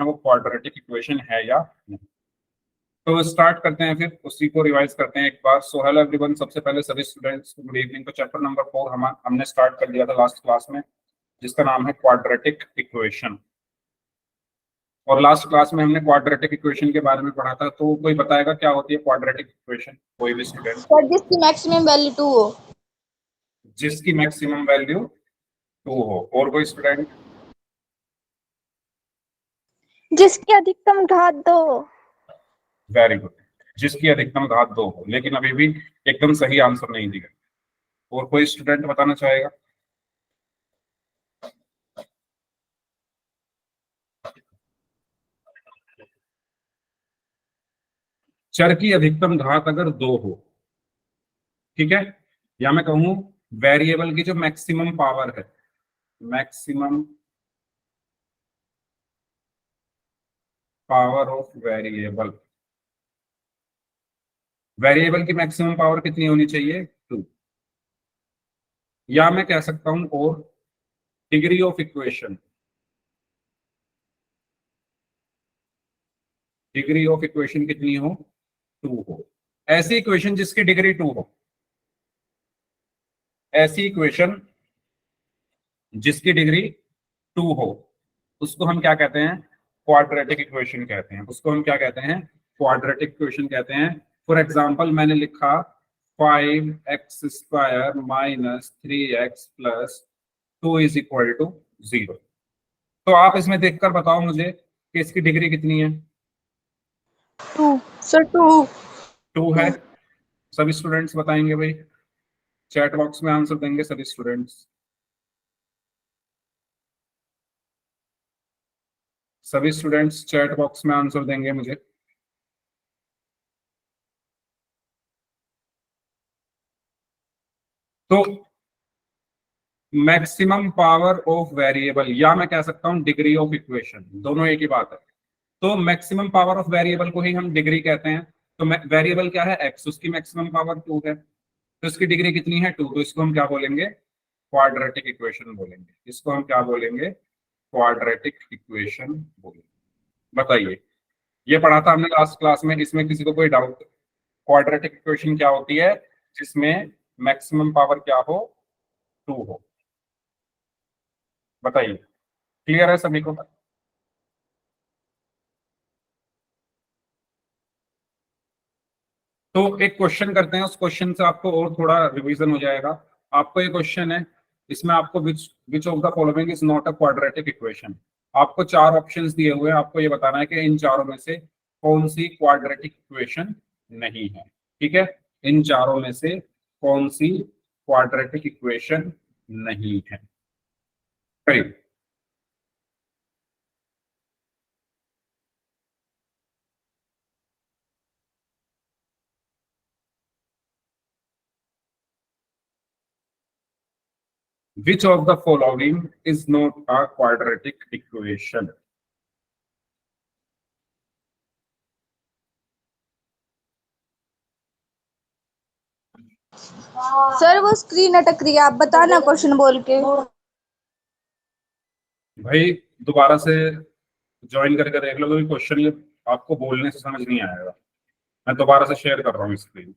है वो quadratic equation है या नहीं। तो स्टार्ट करते हैं, फिर उसी को रिवाइज करते हैं एक बार। सो हेलो एवरीवन, सबसे पहले सभी स्टूडेंट्स को गुड इवनिंग। तो चैप्टर नंबर 4 हमने स्टार्ट कर दिया था लास्ट क्लास में, जिसका नाम है क्वाड्रेटिक इक्वेशन। और लास्ट क्लास में हमने क्वाड्रेटिक इक्वेशन के बारे में पढ़ा था। तो कोई बताएगा क्या होती है क्वाड्रेटिक इक्वेशन? कोई भी स्टूडेंट? सर जिसकी मैक्सिमम वैल्यू 2 हो। जिसकी मैक्सिमम वैल्यू 2 हो। और कोई स्टूडेंट? जिसकी अधिकतम घात 2 हो। वेरी गुड, जिसकी अधिकतम घात 2 हो। लेकिन अभी भी एकदम सही आंसर नहीं दिया। और कोई स्टूडेंट बताना चाहेगा? चर की अधिकतम घात अगर 2 हो, ठीक है, या मैं कहूं वेरिएबल की जो मैक्सिमम पावर है, maximum power of variable, variable की मैक्सिमम पावर कितनी होनी चाहिए? 2। या मैं कह सकता हूं और degree of equation, degree of equation कितनी हो? 2 हो। ऐसी इक्वेशन जिसकी डिग्री 2 हो, ऐसी इक्वेशन जिसकी डिग्री 2 हो, उसको हम क्या कहते हैं? क्वाड्रेटिक इक्वेशन कहते हैं। उसको हम क्या कहते हैं? क्वाड्रेटिक इक्वेशन कहते हैं। फॉर एग्जांपल मैंने लिखा 5x² minus 3x plus 2 is equal to 0। तो आप इसमें देखकर बताओ मुझे कि इसकी डिग्री कितनी है? 2 सर 2 2 है। सभी स्टूडेंट्स बताएंगे भाई, चैट बॉक्स में आंसर देंगे सभी स्टूडेंट्स। सभी स्टूडेंट्स चैट बॉक्स में आंसर देंगे मुझे। तो मैक्सिमम पावर ऑफ वेरिएबल, या मैं कह सकता हूं डिग्री ऑफ इक्वेशन, दोनों एक ही बात है। तो मैक्सिमम पावर ऑफ वेरिएबल को ही हम डिग्री कहते हैं। तो वेरिएबल क्या है? एक्स, उसकी मैक्सिमम पावर 2 है, तो इसकी डिग्री कितनी है? 2। तो इसको हम क्या बोलेंगे? क्वाड्रेटिक इक्वेशन बोलेंगे। इसको हम क्या बोलेंगे? क्वाड्रेटिक इक्वेशन बोलेंगे। बताइए, ये पढ़ा था हमने लास्ट क्लास में, इसमें किसी को कोई डाउट? क्वाड्रेटिक इक्वेशन क्या होती है? जिसमें मैक्सिमम पावर क्या हो? 2 हो। बताइए, क्लियर है सभी को? तो एक क्वेश्चन करते हैं, उस क्वेश्चन से आपको और थोड़ा रिवीजन हो जाएगा। आपको ये क्वेश्चन है, इसमें आपको which of the following is not a quadratic equation. आपको 4 ऑप्शंस दिए हुए हैं, आपको ये बताना है कि इन चारों में से कौन सी क्वाड्रेटिक इक्वेशन नहीं है। ठीक है, इन चारों में से कौन सी क्वाड्रेटिक इक्वेशन नहीं है? करिए। Which of the following is not a quadratic equation? Sir वो स्क्रीन अटक रही है, आप बताना क्वेश्चन बोल के। भाई दोबारा से ज्वाइन करके देख लो, क्योंकि क्वेश्चन ये आपको बोलने से समझ नहीं आएगा। मैं दोबारा से शेयर कर रहा हूँ स्क्रीन।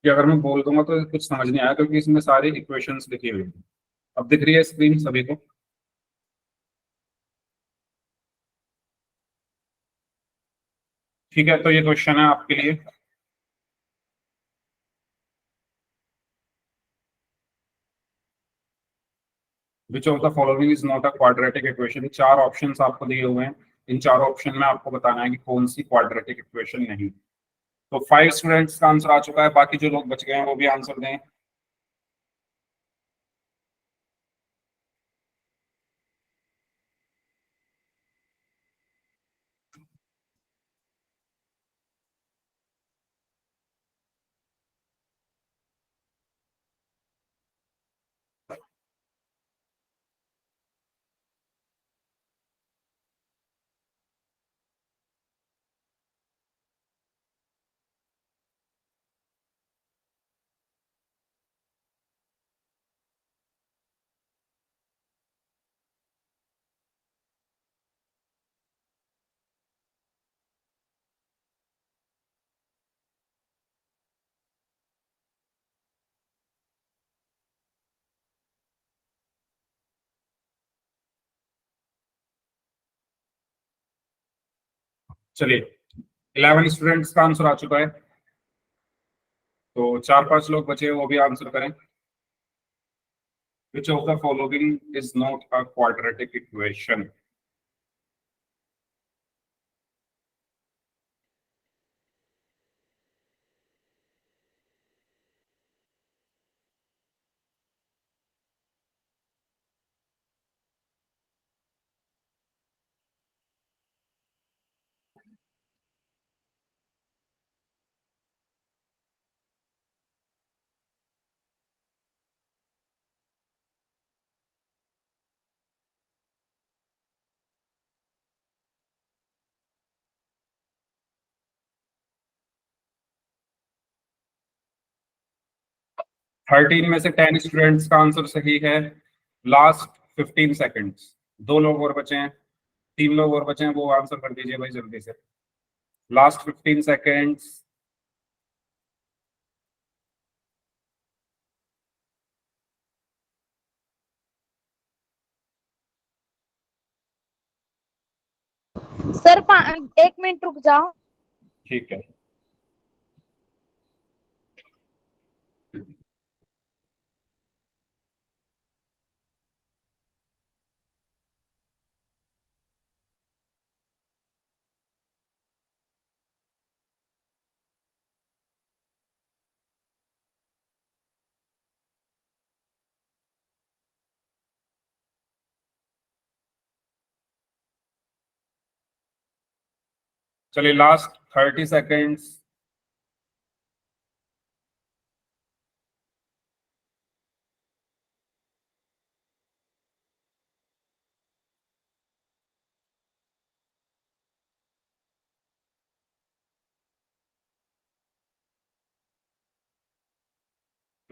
कि अगर मैं बोल दूंगा तो कुछ समझ नहीं आया, क्योंकि इसमें सारी इक्वेशंस लिखी हुई हैं। अब दिख रही है स्क्रीन सभी को? ठीक है, तो ये क्वेश्चन है आपके लिए। Which of the following is not a quadratic equation. 4 options आपको दिए हुए हैं, इन चारों ऑप्शन में आपको बताना है कि कौन सी क्वाड्रेटिक इक्वेशन नहीं। तो 5 स्टूडेंट्स का आंसर आ चुका है, बाकी जो लोग बच गए हैं वो भी आंसर दें। चलिए 11 स्टूडेंट्स का आंसर आ चुका है, तो 4-5 लोग बचे, वो भी आंसर करें। Which of the following is not a quadratic equation? Thirteen में से 10 स्टूडेंट्स का आंसर सही है। लास्ट 15 सेकेंड्स, 2 लोग और बचे हैं, 3 लोग और बचे हैं, वो आंसर कर दीजिए भाई जल्दी से। Last 15 seconds. सर 1 मिनट रुक जाओ। ठीक है। चलिए लास्ट 30 सेकेंड्स।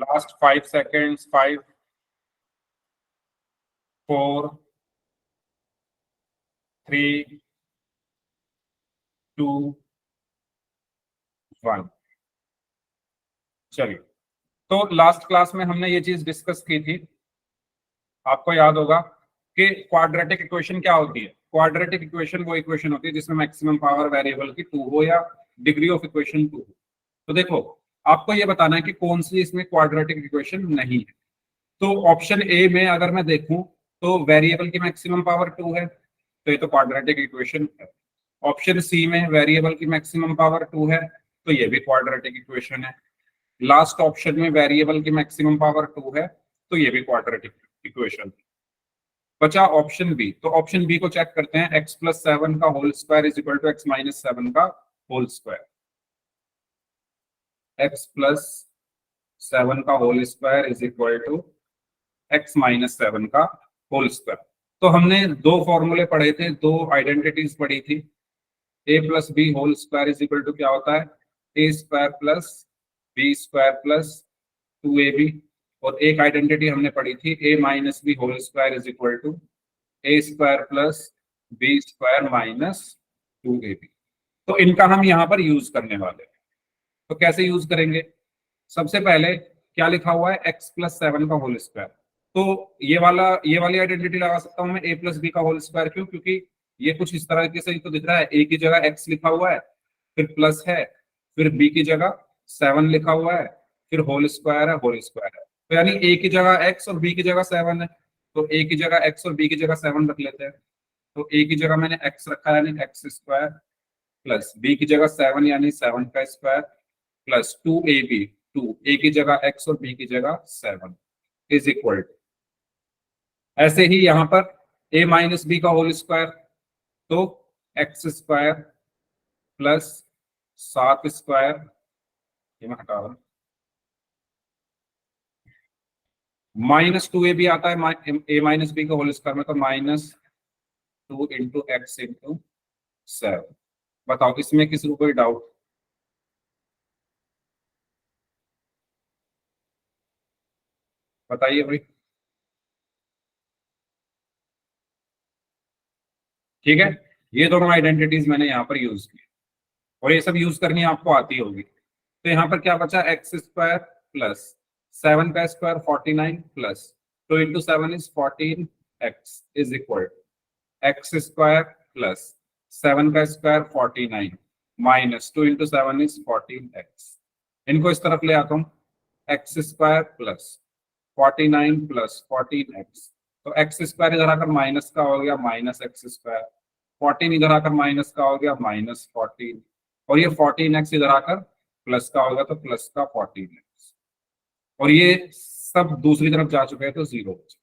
Last 5 seconds. 5, 4, 3, 2, 1। चलिए, तो लास्ट क्लास में हमने ये चीज डिस्कस की थी, आपको याद होगा कि क्वाड्रेटिक इक्वेशन क्या होती है। क्वाड्रेटिक इक्वेशन वो इक्वेशन होती है जिसमें मैक्सिमम पावर वेरिएबल की 2 हो या डिग्री ऑफ इक्वेशन 2 हो। तो देखो, आपको ये बताना है कि कौन सी इसमें क्वाड्रेटिक इक्वेशन नहीं है। तो ऑप्शन ए में अगर मैं देखूं तो वेरिएबल की मैक्सिमम पावर 2 है, तो ये तो क्वाड्रेटिक इक्वेशन है। ऑप्शन सी में वेरिएबल की मैक्सिमम पावर 2 है, तो ये भी क्वाड्रेटिक इक्वेशन है। लास्ट ऑप्शन में वेरिएबल की मैक्सिमम पावर 2 है, तो ये भी क्वाड्रेटिक इक्वेशन। बचा ऑप्शन बी, तो ऑप्शन बी को चेक करते हैं। x + 7 का whole square is equal to x - 7 का होल स्क्वायर। x + 7 का whole square is equal to x - 7 का होल स्क्वायर। तो हमने 2 फॉर्मूले पढ़े थे, 2 आइडेंटिटीज पढ़ी थी। a + b whole square is equal to क्या होता है? a² + b² + 2ab। और एक आइडेंटिटी हमने पढ़ी थी a - b whole square is equal to a² + b² - 2ab। तो इनका हम यहाँ पर यूज करने वाले हैं। तो कैसे यूज करेंगे? सबसे पहले क्या लिखा हुआ है? x + 7 का होल स्क्वायर। तो ये वाली आइडेंटिटी लगा सकता हूँ मैं, a + b का होल स्क्वायर। क्यों? क्योंकि ये कुछ इस तरह के से तो दिख रहा है, a की जगह x लिखा हुआ है, फिर प्लस है, फिर b की जगह 7 लिखा हुआ है, फिर होल स्क्वायर है, होल स्क्वायर है। तो यानी a की जगह x और b की जगह 7 है, तो a की जगह x और b की जगह 7 रख लेते हैं। तो a की जगह मैंने x रखा यानी x² प्लस b की जगह 7 यानी 7 का स्क्वायर प्लस 2ab, 2 a की जगह x और b की जगह 7 इज इक्वल टू। ऐसे ही यहां पर a - b का होल स्क्वायर, तो x² प्लस 7², ये मैं हटा रहा हूं, -2ab आता है a - b का होल स्क्वायर में, तो -2 × x × 7। बताओ इसमें किसी को कोई डाउट? बताइए भाई। ठीक है, ये दोनों आइडेंटिटीज मैंने यहाँ पर यूज की, और ये सब यूज करनी आपको आती होगी। तो यहाँ पर क्या बचा? x² प्लस 7 का square 49 plus 2 × 7 is 14x is equal x² plus 7 का square 49 minus 2 into 7 is 14x। इनको इस तरफ ले आता हूँ, x square plus 49 plus 14x। तो एक्स स्क्वायर इधर आकर माइनस का हो गया माइनस एक्स स्क्वायर, 14 इधर आकर माइनस का हो गया माइनस 14, और ये 14x इधर आकर प्लस का होगा तो प्लस का 14x, और ये सब दूसरी तरफ जा चुके हैं तो 0 बचा।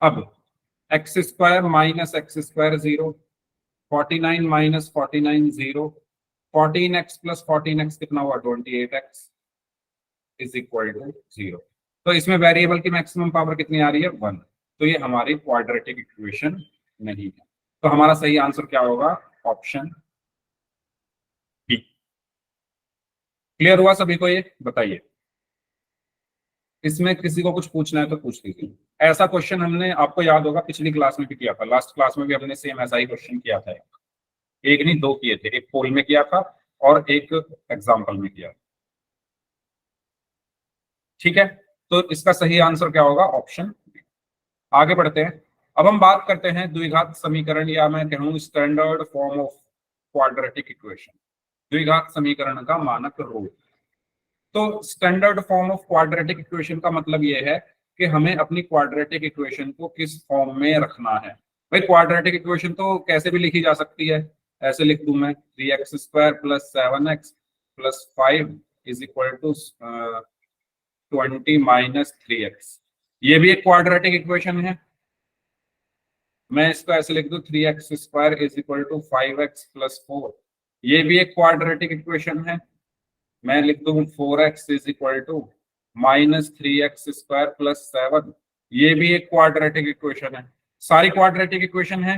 अब x square minus x square 0, 49 minus 49 0, 14x plus 14x कितना हुआ 28x इज इक्वल टू 0। तो इसमें वेरिएबल की मैक्सिमम पावर कितनी आ रही है 1। तो ये हमारी क्वाड्रेटिक इक्वेशन नहीं है। तो हमारा सही आंसर क्या होगा, ऑप्शन बी। क्लियर हुआ सभी को, ये बताइए। इसमें किसी को कुछ पूछना है तो पूछ लीजिए। ऐसा क्वेश्चन हमने, आपको याद होगा पिछली क्लास में भी किया था, लास्ट क्लास में भी हमने सेम ऐसा ही क्वेश्चन किया था। एक नहीं दो किए थे, एक पोल में किया था और एक एग्जाम्पल में किया। ठीक है, तो इसका सही आंसर क्या होगा, ऑप्शन बी। आगे बढ़ते हैं। अब हम बात करते हैं द्विघात समीकरण, या मैं कहूँ standard form of quadratic equation, द्विघात समीकरण का मानक रूप। तो standard form of quadratic equation का मतलब ये है कि हमें अपनी क्वाड्रेटिक इक्वेशन को किस फॉर्म में रखना है। भाई क्वाड्रेटिक इक्वेशन तो कैसे भी लिखी जा सकती है, ऐसे लिख दूं मैं 3x square plus 7x plus 5 is equal to 20 minus 3x। ये भी एक क्वाड्रेटिक इक्वेशन है। मैं इसको ऐसे लिख दूं 3x square is equal to 5x plus 4, ये भी एक क्वाड्रेटिक इक्वेशन है। मैं लिख दूं 4x is equal to minus 3x square plus 7, ये भी एक क्वाड्रेटिक इक्वेशन है। सारी क्वाड्रेटिक इक्वेशन है।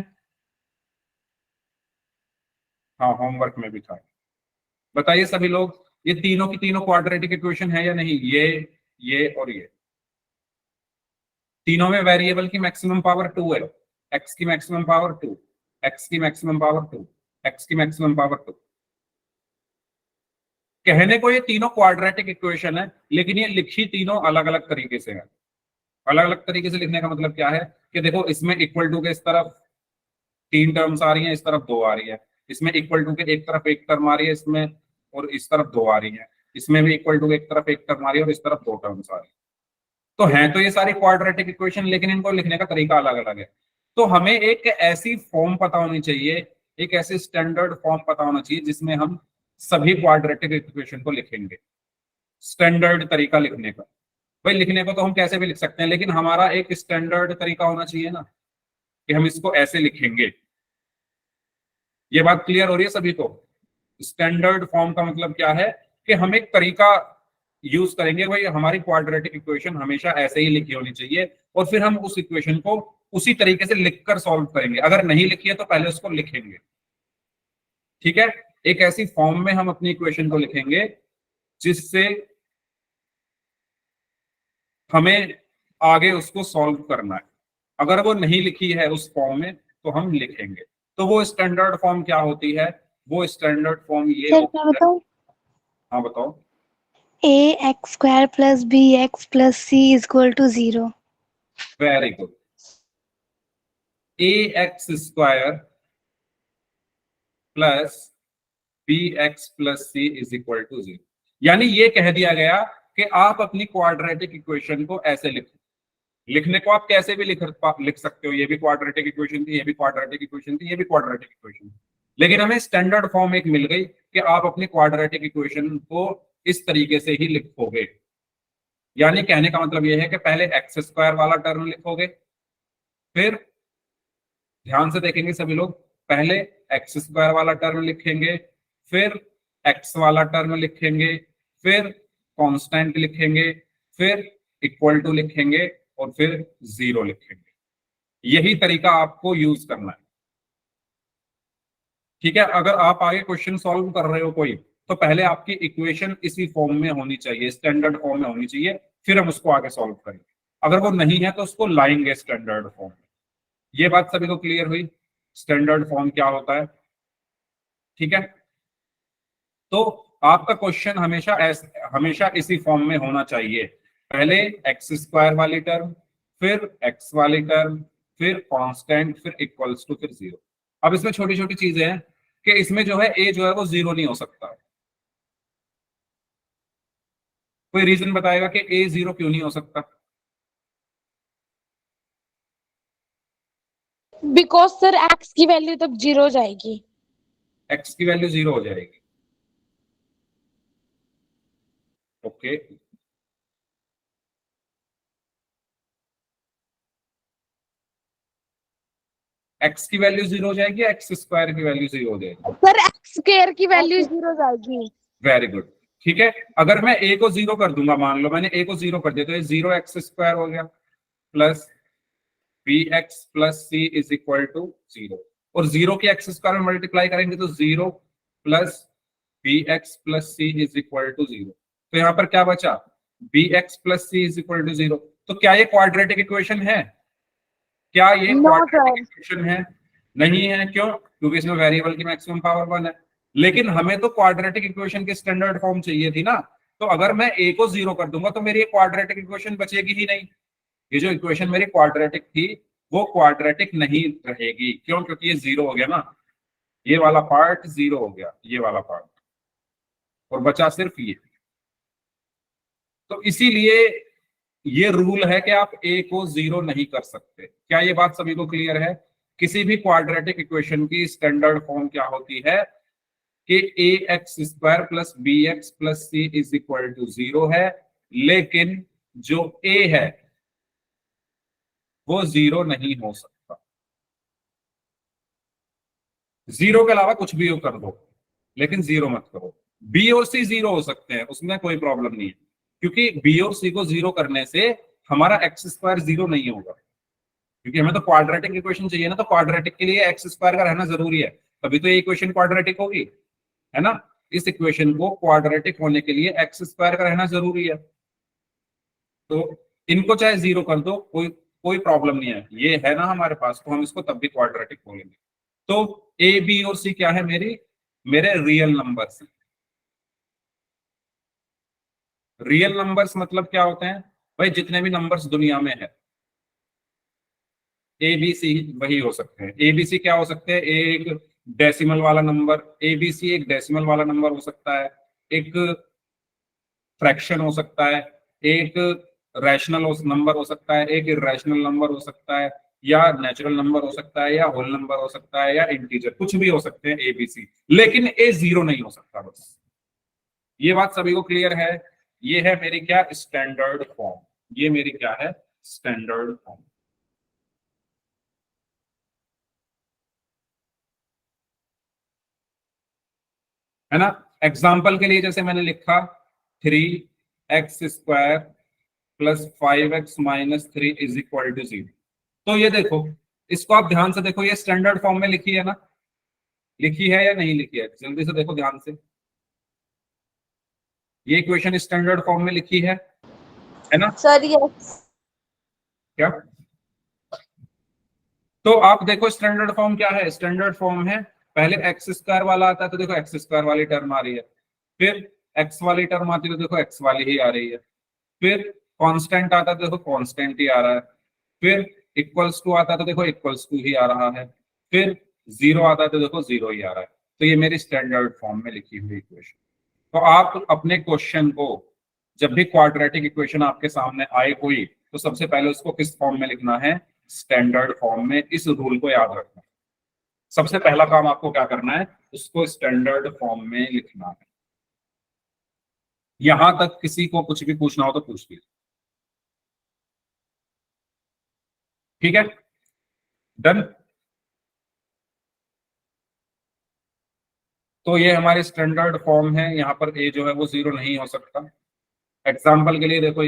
हाँ, होमवर्क में भी था। बताइए सभी लोग, ये तीनों की तीनों क्वाड्रेटिक इक्वेशन है या नहीं, ये और ये तीनों में वेरिएबल की मैक्सिमम पावर 2 है, x की मैक्सिमम पावर 2, x की मैक्सिमम पावर 2, x की मैक्सिमम पावर 2। कहने को ये तीनों क्वाड्रेटिक इक्वेशन है, लेकिन ये लिखी तीनों अलग अलग तरीके से है। अलग अलग तरीके से लिखने का मतलब क्या है कि देखो, इसमें इक्वल टू के इस तरफ 3 टर्म्स आ रही हैं, इस तरफ 2 आ रही है। इसमें इक्वल टू के एक तरफ 1 टर्म आ रही है इसमें, और इस तरफ 2 आ रही है। इसमें भी इक्वल टू के एक तरफ 1 टर्म आ रही है और इस तरफ 2 टर्म्स आ रही है। तो हैं तो ये सारी क्वाड्रेटिक इक्वेशन, लेकिन इनको लिखने का तरीका अलग अलग है। तो हमें एक ऐसी फॉर्म पता होनी चाहिए, एक ऐसी स्टैंडर्ड फॉर्म पता होना चाहिए जिसमें हम सभी क्वाड्रेटिक इक्वेशन को लिखेंगे। स्टैंडर्ड तरीका लिखने का, भाई लिखने को तो हम कैसे भी लिख सकते हैं, लेकिन हमारा एक स्टैंडर्ड तरीका होना चाहिए ना कि हम इसको ऐसे लिखेंगे। ये बात क्लियर हो रही है सभी को? स्टैंडर्ड फॉर्म का मतलब क्या है कि हम एक तरीका यूज करेंगे, भाई हमारी क्वाड्रेटिक इक्वेशन हमेशा ऐसे ही लिखी होनी चाहिए, और फिर हम उस इक्वेशन को उसी तरीके से लिखकर सॉल्व करेंगे। अगर नहीं लिखी है तो पहले उसको लिखेंगे। ठीक है, एक ऐसी फॉर्म में हम अपनी इक्वेशन को लिखेंगे जिससे हमें आगे उसको सॉल्व करना है। अगर वो नहीं लिखी है उस फॉर्म में तो हम लिखेंगे। तो वो स्टैंडर्ड फॉर्म क्या होती है, वो स्टैंडर्ड फॉर्म ये सर होती मैं है। बताऊं, हाँ बताओ। ax square plus bx plus c is equal to 0। Very good. ax square plus bx plus c is equal to 0, यानी ये कह दिया गया कि आप अपनी क्वाड्रेटिक इक्वेशन को ऐसे लिखो। लिखने को आप कैसे भी लिख सकते हो, ये भी क्वाड्रेटिक इक्वेशन थी, ये भी क्वाड्रेटिक इक्वेशन थी, ये भी क्वाड्रेटिक इक्वेशन थी, लेकिन हमें स्टैंडर्ड फॉर्म एक मिल गई कि आप अपनी क्वाड्रेटिक इक्वेशन को इस तरीके से ही लिखोगे। यानी कहने का मतलब ये है कि पहले एक्स स्क्वायर वाला टर्म लिखोगे, फिर ध्यान से देखेंगे सभी लोग, पहले एक्स स्क्वायर वाला टर्म लिखेंगे, फिर एक्स वाला टर्म लिखेंगे, फिर कांस्टेंट लिखेंगे, फिर इक्वल टू लिखेंगे, और फिर 0 लिखेंगे। यही तरीका आपको यूज करना है। ठीक है, अगर आप आगे क्वेश्चन सॉल्व कर रहे हो कोई, तो पहले आपकी इक्वेशन इसी फॉर्म में होनी चाहिए, स्टैंडर्ड फॉर्म में होनी चाहिए, फिर हम उसको आगे सॉल्व करेंगे। अगर वो नहीं है तो उसको लाएंगे स्टैंडर्ड फॉर्म में। ये बात सभी को क्लियर हुई, स्टैंडर्ड फॉर्म क्या होता है? ठीक है, तो आपका क्वेश्चन हमेशा इसी फॉर्म में होना चाहिए। पहले एक्स स्क्वायर वाली टर्म, फिर एक्स वाली टर्म, फिर कांस्टेंट, फिर इक्वल्स टू, फिर 0। अब इसमें छोटी छोटी चीजें हैं कि इसमें जो है ए जो है वो 0 नहीं हो सकता। कोई रीजन बताएगा कि ए 0 क्यों नहीं हो सकता? बिकॉज सर एक्स की वैल्यू तब 0 हो जाएगी। एक्स की वैल्यू 0 हो जाएगी। ओके, एक्स की वैल्यू 0 हो जाएगी, एक्स स्क्वायर की वैल्यू 0 हो जाएगी। सर एक्स स्क्वायर की वैल्यू 0 हो जाएगी। वेरी गुड, ठीक है। अगर मैं ए को 0 कर दूंगा, मान लो मैंने ए को 0 कर दिया, तो ये 0 एक्स स्क्वायर हो गया plus B x plus C is equal to 0। और 0 की एक्स स्क्वायर में मल्टीप्लाई करेंगे तो 0 plus B x plus C is equal to 0। तो यहाँ पर क्या बचा? B x plus C is equal to 0। तो क्या ये क्वाड्रेटिक इक्वेशन है? क्या ये No, क्वाड्रेटिक sir. इक्वेशन है? नहीं है। क्यों? क्योंकि इसमें वेरिएबल की मैक्सिमम पावर 1 है। लेकिन हमें तो क्वाड्रेटिक इक्वेशन की स्टैंडर्ड फॉर्म चाहिए थी ना। तो अगर मैं ए को 0 कर दूंगा तो मेरी क्वाड्रेटिक इक्वेशन बचेगी ही नहीं। ये जो इक्वेशन मेरी क्वाड्रेटिक थी वो क्वाड्रेटिक नहीं रहेगी। क्यों? क्योंकि ये 0 हो गया ना, ये वाला पार्ट 0 हो गया, ये वाला पार्ट, और बचा सिर्फ ये। तो इसीलिए ये रूल है कि आप ए को 0 नहीं कर सकते। क्या ये बात सभी को क्लियर है? किसी भी क्वाड्रेटिक इक्वेशन की स्टैंडर्ड फॉर्म क्या होती है कि a x square plus B x plus C is equal to 0 है, लेकिन जो ए है वो 0 नहीं हो सकता। 0 के अलावा कुछ भी कर दो, लेकिन 0 मत करो। बी और सी 0 हो सकते हैं, उसमें कोई प्रॉब्लम नहीं है, क्योंकि बी और सी को 0 करने से हमारा एक्स स्क्वायर 0 नहीं होगा। क्योंकि हमें तो क्वाड्रेटिक इक्वेशन चाहिए ना, तो क्वाड्रेटिक के लिए एक्स स्क्वायर का रहना जरूरी है, तभी तो ये इक्वेशन क्वाड्रेटिक होगी, है ना। इस इक्वेशन को क्वाड्रेटिक होने के लिए एक्स स्क्वायर का रहना जरूरी है। तो इनको चाहे 0 कर दो, कोई कोई प्रॉब्लम नहीं है, ये है ना हमारे पास, तो हम इसको तब भी क्वाड्रेटिक बोलेंगे। तो ए बी और सी क्या है? मेरे रियल नंबर्स। रियल नंबर्स मतलब क्या होते हैं भाई? जितने भी नंबर्स दुनिया में है, ए बी सी वही हो सकते हैं। ए बी सी क्या हो सकते हैं? एक डेसिमल वाला नंबर, ए बी सी एक डेसिमल वाला नंबर हो सकता है, एक फ्रैक्शन हो सकता है, एक रैशनल नंबर हो सकता है, एक इरेशनल नंबर हो सकता है, या नेचुरल नंबर हो सकता है, या होल नंबर हो सकता है, या इंटीजर, कुछ भी हो सकते हैं ए बी सी, लेकिन ए 0 नहीं हो सकता। बस ये बात सभी को क्लियर है? ये है मेरी क्या? Standard form. ये मेरी क्या है? स्टैंडर्ड फॉर्म, है ना। एग्जाम्पल के लिए जैसे मैंने लिखा 3x square plus 5x minus 3 is equal to 0। तो ये देखो, इसको आप ध्यान से देखो, ये स्टैंडर्ड फॉर्म में लिखी है ना? लिखी है या नहीं लिखी है? जल्दी से देखो ध्यान से, ये इक्वेशन स्टैंडर्ड फॉर्म में लिखी है ना सर यस। क्या? तो आप देखो स्टैंडर्ड फॉर्म क्या है? स्टैंडर्ड फॉर्म है, पहले एक्स स्क्वायर वाला आता है तो देखो एक्स स्क्वायर वाली टर्म आ रही है, फिर एक्स वाली टर्म आती है तो देखो एक्स वाली ही आ रही है, फिर कांस्टेंट आता है तो देखो कांस्टेंट ही आ रहा है, फिर इक्वल्स टू आता है तो देखो इक्वल्स टू ही आ रहा है, फिर 0 आता है तो देखो 0 ही आ रहा है। तो ये मेरी स्टैंडर्ड फॉर्म में लिखी हुई इक्वेशन। तो आप अपने क्वेश्चन को, जब भी क्वाड्रेटिक इक्वेशन आपके सामने आए कोई, तो सबसे पहले उसको किस फॉर्म में लिखना है? स्टैंडर्ड फॉर्म में। इस रूल को याद रखना, सबसे पहला काम आपको क्या करना है? उसको स्टैंडर्ड फॉर्म में लिखना है। यहां तक किसी को कुछ भी पूछना हो तो पूछ लीजिए, ठीक है? डन। तो ये हमारी स्टैंडर्ड फॉर्म है, यहाँ पर ए जो है वो 0 नहीं हो सकता। एग्जाम्पल के लिए देखो,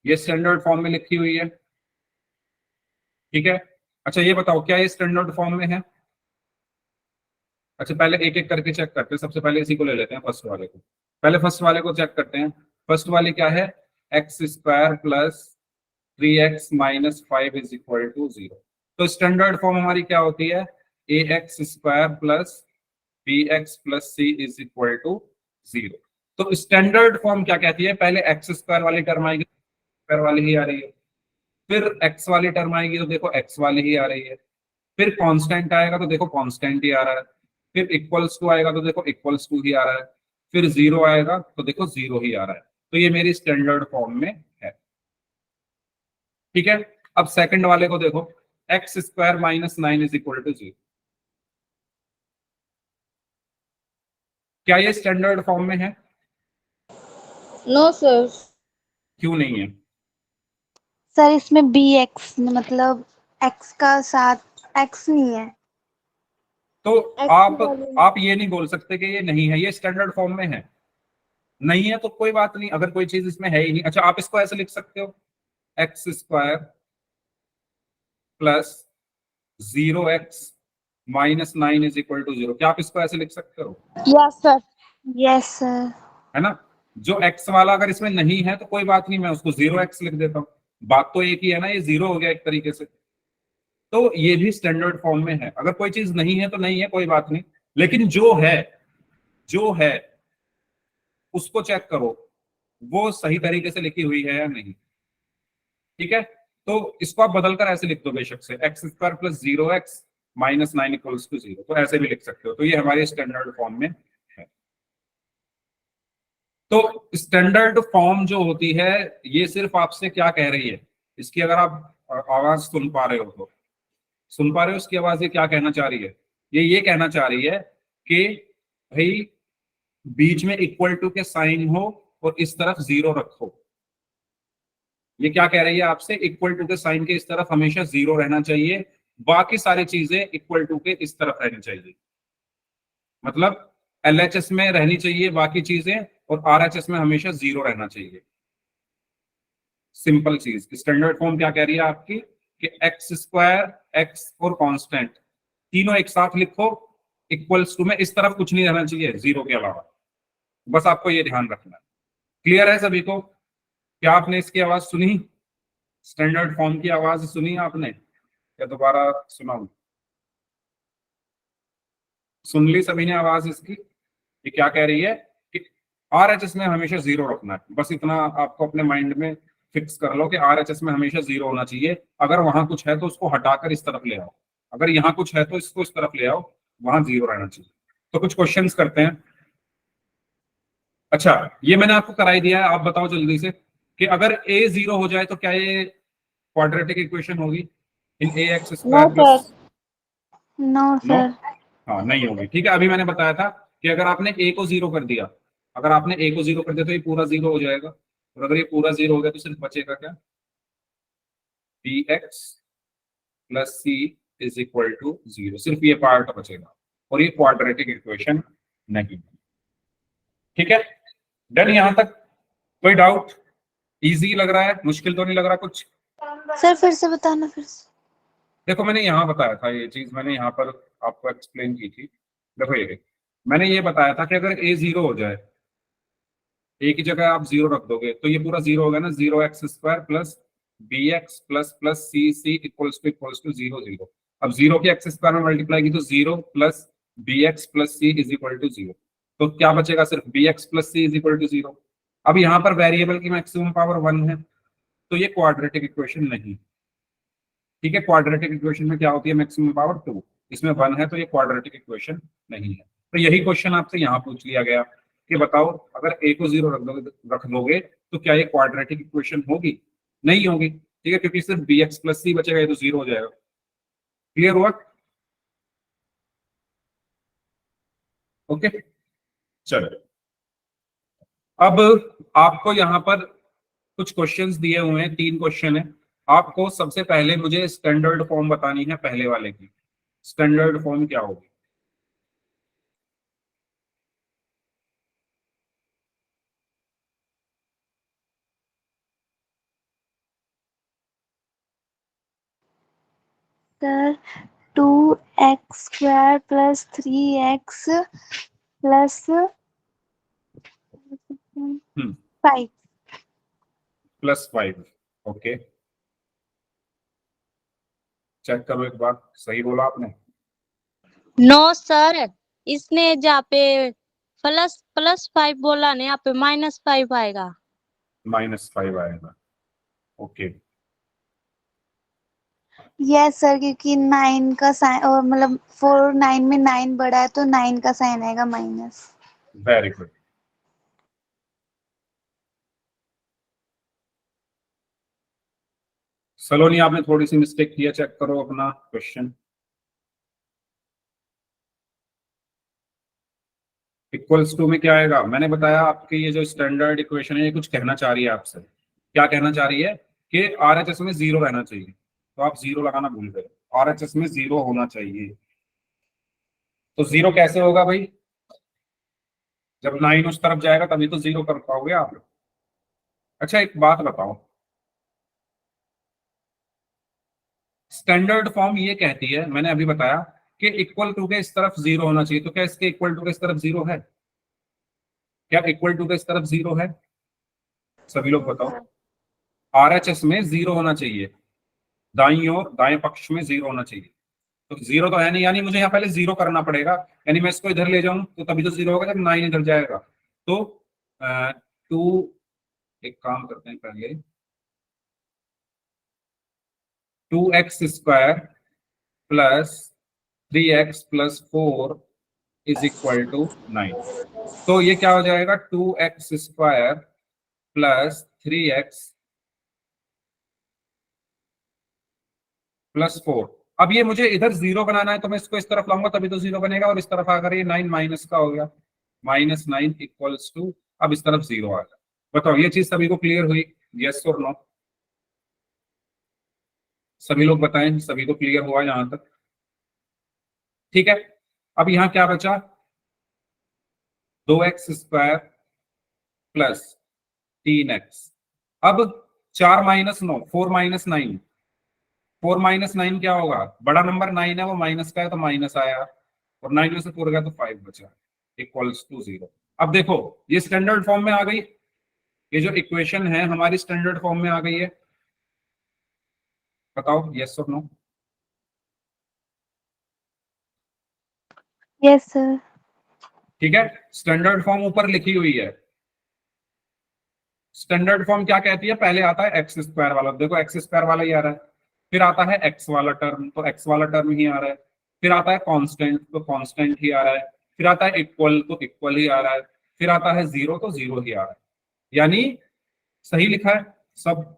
ये स्टैंडर्ड फॉर्म में लिखी हुई है, ठीक है। अच्छा ये बताओ, क्या ये स्टैंडर्ड फॉर्म में है? अच्छा पहले एक एक करके चेक करते हैं। सबसे पहले इसी को ले लेते हैं, फर्स्ट वाले को। पहले फर्स्ट वाले को चेक करते हैं। फर्स्ट वाली क्या है? X square plus 3x minus 5 is equal to 0। तो स्टैंडर्ड फॉर्म हमारी क्या होती है? A x square plus B x plus C is equal to 0। तो स्टैंडर्ड फॉर्म क्या कहती है? पहले एक्स स्क्वायर वाली टर्म आएगी, स्क्वायर वाली ही आ रही है, फिर एक्स वाली टर्म आएगी तो देखो एक्स वाली ही आ रही है, फिर कांस्टेंट आएगा तो देखो कांस्टेंट ही आ रहा है, फिर इक्वल्स टू आएगा तो देखो इक्वल्स टू ही आ रहा है, फिर जीरो आएगा तो देखो जीरो ही आ रहा है। तो ये मेरी स्टैंडर्ड फॉर्म में है। ठीक है, अब सेकंड वाले को देखो, x square minus 9 is equal to 0। क्या ये स्टैंडर्ड फॉर्म में है? No sir. क्यों नहीं है? सर इसमें बी एक्स मतलब एक्स का साथ एक्स नहीं है। तो आप ये नहीं बोल सकते कि ये नहीं है, ये स्टैंडर्ड फॉर्म में है। नहीं है तो कोई बात नहीं, अगर कोई चीज इसमें है ही नहीं। अच्छा, आप इसको ऐसे लिख सकते हो, x square plus 0x minus 9 is equal to 0। क्या आप इसको ऐसे लिख सकते हो? Yes sir. Yes sir. है ना? जो x वाला अगर इसमें नहीं है तो कोई बात नहीं, मैं उसको 0x लिख देता हूँ। बात तो एक ही है ना, ये जीरो हो गया एक तरीके से। तो ये भी स्टैंडर्ड फॉर्म में है। अगर कोई चीज नहीं है तो नहीं है, कोई बात नहीं, लेकिन जो है उसको चेक करो वो सही तरीके से लिखी हुई है या नहीं। ठीक है, तो इसको आप बदल कर ऐसे लिख दो बेशक से, x square plus 0x minus 9 equals to 0, तो ऐसे भी लिख सकते हो। तो ये हमारे स्टैंडर्ड फॉर्म में है। तो स्टैंडर्ड फॉर्म जो होती है ये सिर्फ आपसे क्या कह रही है, इसकी अगर आप आवाज सुन पा रहे हो तो सुन पा रहे हो इसकी आवाज, ये क्या कहना चाह रही है? ये कहना चाह रही है कि भाई बीच में इक्वल टू के साइन हो और इस तरफ जीरो रखो। ये क्या कह रही है आपसे? इक्वल टू के साइन के इस तरफ हमेशा जीरो रहना चाहिए, बाकी सारी चीजें इक्वल टू के इस तरफ रहनी चाहिए। मतलब एलएचएस में रहनी चाहिए बाकी चीजें, और आरएचएस में हमेशा जीरो रहना चाहिए। सिंपल चीज। स्टैंडर्ड फॉर्म क्या कह रही है आपकी कि एक्स स्क्वायर, एक्स और कांस्टेंट तीनों एक साथ लिखो, इक्वल्स टू में इस तरफ कुछ नहीं रहना चाहिए जीरो के अलावा। बस आपको ये ध्यान रखना है। क्लियर है सभी को? क्या आपने इसकी आवाज सुनी? स्टैंडर्ड फॉर्म की आवाज सुनी आपने या दोबारा सुनाऊं? सुन ली सभी ने आवाज इसकी? ये क्या कह रही है कि आरएचएस में हमेशा जीरो रखना है। बस इतना आपको अपने माइंड में फिक्स कर लो कि आरएचएस में हमेशा जीरो होना चाहिए। अगर वहां कुछ है तो उसको हटाकर इस तरफ ले आओ, अगर यहाँ कुछ है तो इसको इस तरफ ले आओ, वहां जीरो रहना चाहिए। तो कुछ क्वेश्चंस करते हैं। अच्छा, ये मैंने आपको कराई दिया है, आप बताओ जल्दी से कि अगर ए जीरो हो जाए तो क्या ये क्वाड्रेटिक इक्वेशन होगी? In a x no square sir. Plus no no, sir. हाँ नहीं होगी। ठीक है, अभी मैंने बताया था कि अगर आपने ए को जीरो कर दिया, अगर आपने ए को जीरो कर दिया तो ये पूरा जीरो हो जाएगा, और अगर ये पूरा जीरो हो गया तो सिर्फ बचेगा क्या? B x plus C is equal to 0। सिर्फ ये पार्ट बचेगा, और ये क्वाड्रेटिक इक्वेशन नहीं। ठीक है, डन यहां तक? कोई डाउट? इजी लग रहा है? मुश्किल तो नहीं लग रहा कुछ? सर फिर से बताना फिर से। देखो मैंने यहाँ बताया था, ये चीज मैंने यहाँ पर आपको एक्सप्लेन की थी। देखो ये मैंने ये बताया था कि अगर ए जीरो हो जाए, ए की जगह आप जीरो रख दोगे तो ये पूरा जीरो होगा ना, 0x square plus B x plus plus c c equals to 0 0। अब जीरो की एक्स स्क्वायर में मल्टीप्लाई की तो 0 plus B x plus C is equal to 0। तो क्या बचेगा? सिर्फ b x plus C is equal to 0। अब यहाँ पर वेरिएबल की मैक्सिमम पावर 1 है, तो ये क्वाड्रेटिक इक्वेशन नहीं। ठीक है, क्वाड्रेटिक इक्वेशन में क्या होती है? मैक्सिमम पावर 2, इसमें 1 है, तो ये क्वाड्रेटिक इक्वेशन नहीं है। तो यही क्वेश्चन आपसे यहाँ पूछ लिया गया कि बताओ अगर ए को जीरो रख दोगे तो क्या ये क्वाड्रेटिक इक्वेशन होगी? नहीं होगी। ठीक है, क्योंकि सिर्फ बी एक्स प्लस सी बचेगा, ये तो जीरो हो जाएगा। क्लियर हुआ? ओके, चलो। अब आपको यहाँ पर कुछ क्वेश्चंस दिए हुए हैं, 3 क्वेश्चन है। आपको सबसे पहले मुझे स्टैंडर्ड फॉर्म बतानी है पहले वाले की। स्टैंडर्ड फॉर्म क्या होगी? Sir 2x² plus 3x plus hmm 5। +5। Okay, check करो एक बार, सही बोला आपने? नो सर, इसने जहाँ पे प्लस प्लस 5 बोला ना, यहाँ पे -5 आएगा। -5 आएगा। ओके, यस सर, क्योंकि 9 का साइन, और मतलब 4 9 में 9 बड़ा है तो 9 का साइन आएगा माइनस। Very good. सलोनी आपने थोड़ी सी मिस्टेक किया, चेक करो अपना क्वेश्चन। इक्वल्स टू में क्या आएगा? मैंने बताया आपकी ये जो स्टैंडर्ड इक्वेशन है ये कुछ कहना चाह रही है आपसे। क्या कहना चाह रही है? कि आरएचएस में 0 रहना चाहिए, तो आप 0 लगाना भूल गए। आरएचएस में 0 होना चाहिए। तो 0 कैसे होगा भाई? जब 9 उस तरफ जाएगा तभी तो 0 कर पाओगे आप। अच्छा एक बात बताओ, स्टैंडर्ड फॉर्म ये कहती है, मैंने अभी बताया कि इक्वल टू के इस तरफ 0 होना चाहिए, तो क्या इसके इक्वल टू के इस तरफ 0 है? क्या इक्वल टू के इस तरफ 0 है? सभी लोग बताओ। आरएचएस में 0 होना चाहिए, दाईं ओर दाएं पक्ष में 0 होना चाहिए। तो 0 तो है नहीं, यानी मुझे यहाँ पहले 0 करना पड़ेगा। यानी मैं इसको इधर ले जाऊं तो तभी तो 0 होगा जब 9 इधर जाएगा। तो 2, एक काम करते हैं पहले, 2x² plus 3x+4 is equal to 9। तो ये क्या हो जाएगा? 2x² plus 3x+4। अब ये मुझे इधर 0 बनाना है, तो मैं इसको इस तरफ लाऊंगा तभी तो 0 बनेगा, और इस तरफ आकर ये 9 माइनस का हो गया, -9 इक्वल्स टू, अब इस तरफ 0 आ गया। बताओ ये चीज सभी को क्लियर हुई? यस और नो? सभी लोग बताएं, सभी को क्लियर हुआ यहां तक? ठीक है। अब यहां क्या बचा? 2x² plus 3x। अब 4 माइनस 9, 4 माइनस 9, 4 माइनस 9 क्या होगा? बड़ा नंबर 9 है, वो माइनस का है तो माइनस आया, और 9 में से 4 गया तो 5 बचा, इक्वल्स टू 0। अब देखो ये स्टैंडर्ड फॉर्म में आ गई, ये जो इक्वेशन है हमारी स्टैंडर्ड फॉर्म में आ गई है। बताओ यस और नो? Yes sir. ठीक है, स्टैंडर्ड फॉर्म ऊपर लिखी हुई है। स्टैंडर्ड फॉर्म क्या कहती है? पहले आता है x² वाला, देखो x² वाला ही आ रहा है, फिर आता है x वाला टर्म, तो x वाला टर्म ही आ रहा है, फिर आता है कांस्टेंट, तो कांस्टेंट ही आ रहा है, फिर आता है इक्वल, तो इक्वल ही आ रहा है, फिर आता है 0, तो 0 ही आ रहा है। यानी सही लिखा है सब।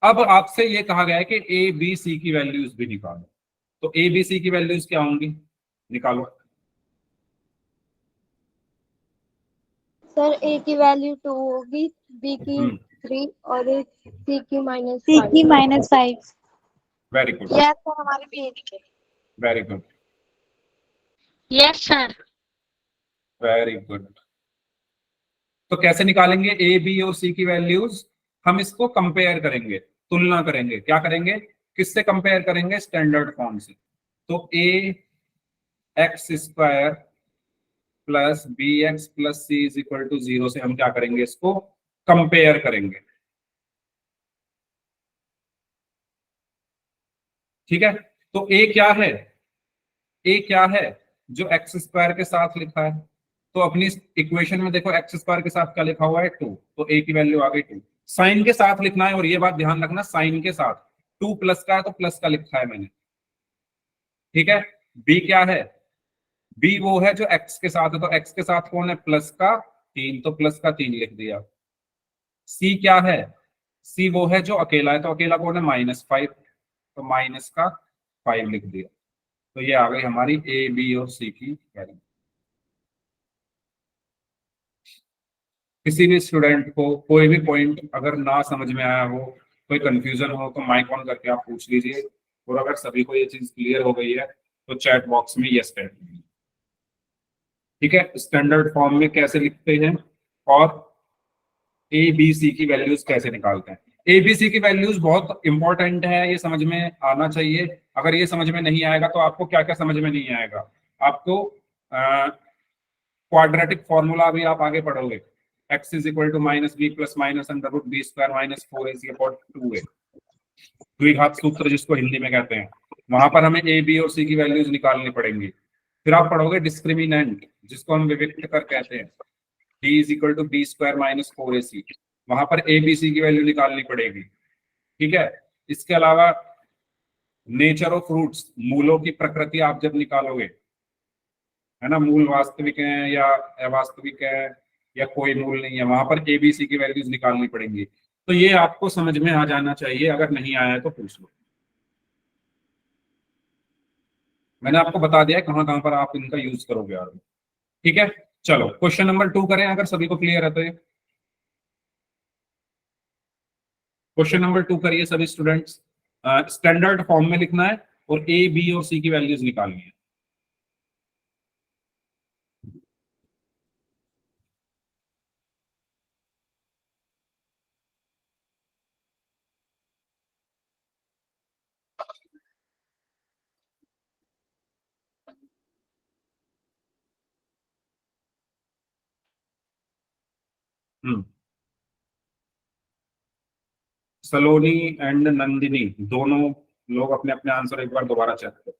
अब आपसे ये कहा गया है कि ए बी सी की वैल्यूज भी निकालो, तो ए बी सी की वैल्यूज क्या होंगी? निकालो। सर ए की वैल्यू 2 होगी, बी की हम्म, 3 और सी की सी की -5। -5। वेरी गुड, यस सर, हमारे भी है। Very good, yes sir. Very good. तो कैसे निकालेंगे ए बी और सी की वैल्यूज? हम इसको कंपेयर करेंगे, तुलना करेंगे। क्या करेंगे? किससे कंपेयर करेंगे? स्टैंडर्ड फॉर्म से। तो ax² plus bx+c is equal to 0 से हम क्या करेंगे? इसको कंपेयर करेंगे। ठीक है, तो a क्या है? a क्या है? जो x² के साथ लिखा है। तो अपनी इक्वेशन में देखो x² के साथ क्या लिखा हुआ है? 2, तो a की वैल्यू आ गई 2। साइन के साथ लिखना है, और ये बात ध्यान रखना, साइन के साथ। 2 प्लस का है तो प्लस का लिखा है मैंने। ठीक है, b क्या है? b वो है जो x के साथ है, तो x के साथ कौन है? प्लस का 3, तो प्लस का 3 लिख दिया। c क्या है? c वो है जो अकेला है, तो अकेला कौन है? -5, तो माइनस का 5 लिख दिया। तो ये आ गई हमारी ए बी और सी की वैल्यू। किसी भी स्टूडेंट को कोई भी पॉइंट अगर ना समझ में आया हो, कोई कंफ्यूजन हो, तो माइक ऑन करके आप पूछ लीजिए, और अगर सभी को ये चीज क्लियर हो गई है तो चैट बॉक्स में यस टाइप कीजिए। ठीक है, स्टैंडर्ड फॉर्म में कैसे लिखते हैं और ए बी सी की वैल्यूज कैसे निकालते हैं? ए बी सी की वैल्यूज बहुत इंपॉर्टेंट है, ये समझ में आना चाहिए। अगर ये समझ में नहीं आएगा तो आपको क्या क्या समझ में नहीं आएगा? आपको क्वाड्रेटिक फॉर्मूला भी आप आगे पढ़ोगे, x is equal to -b plus -√b² -4ac upon 2a, द्विघात सूत्र जिसको हिंदी में कहते हैं। वहां पर हमें ए बी और सी की वैल्यूज निकालनी पड़ेंगी। फिर आप पढ़ोगे डिस्क्रिमिनेंट, जिसको हम विविक्त कर कहते हैं, d is equal to b² -4ac, वहां पर ए बी सी की वैल्यू निकालनी पड़ेगी। ठीक है। इसके अलावा नेचर ऑफ फ्रूट्स, मूलों की प्रकृति आप जब निकालोगे, है ना, मूल वास्तविक है या अवास्तविक है या कोई मूल नहीं है, वहां पर ABC की वैल्यूज निकालनी पड़ेंगी। तो ये आपको समझ में आ जाना चाहिए, अगर नहीं आया है तो पूछ लो। मैंने आपको बता दिया है कहां पर आप इनका यूज करोगे यार। ठीक है, चलो क्वेश्चन नंबर 2 करें, अगर सभी को क्लियर है तो। ये क्वेश्चन नंबर 2 करिए सभी स्टूडेंट्स। स्टैंडर्ड फॉर्म में लिखना है और A, B और C की वैल्यूज निकालनी है। हम्म। सलोनी एंड नंदिनी दोनों लोग अपने अपने आंसर एक बार दोबारा चेक करो।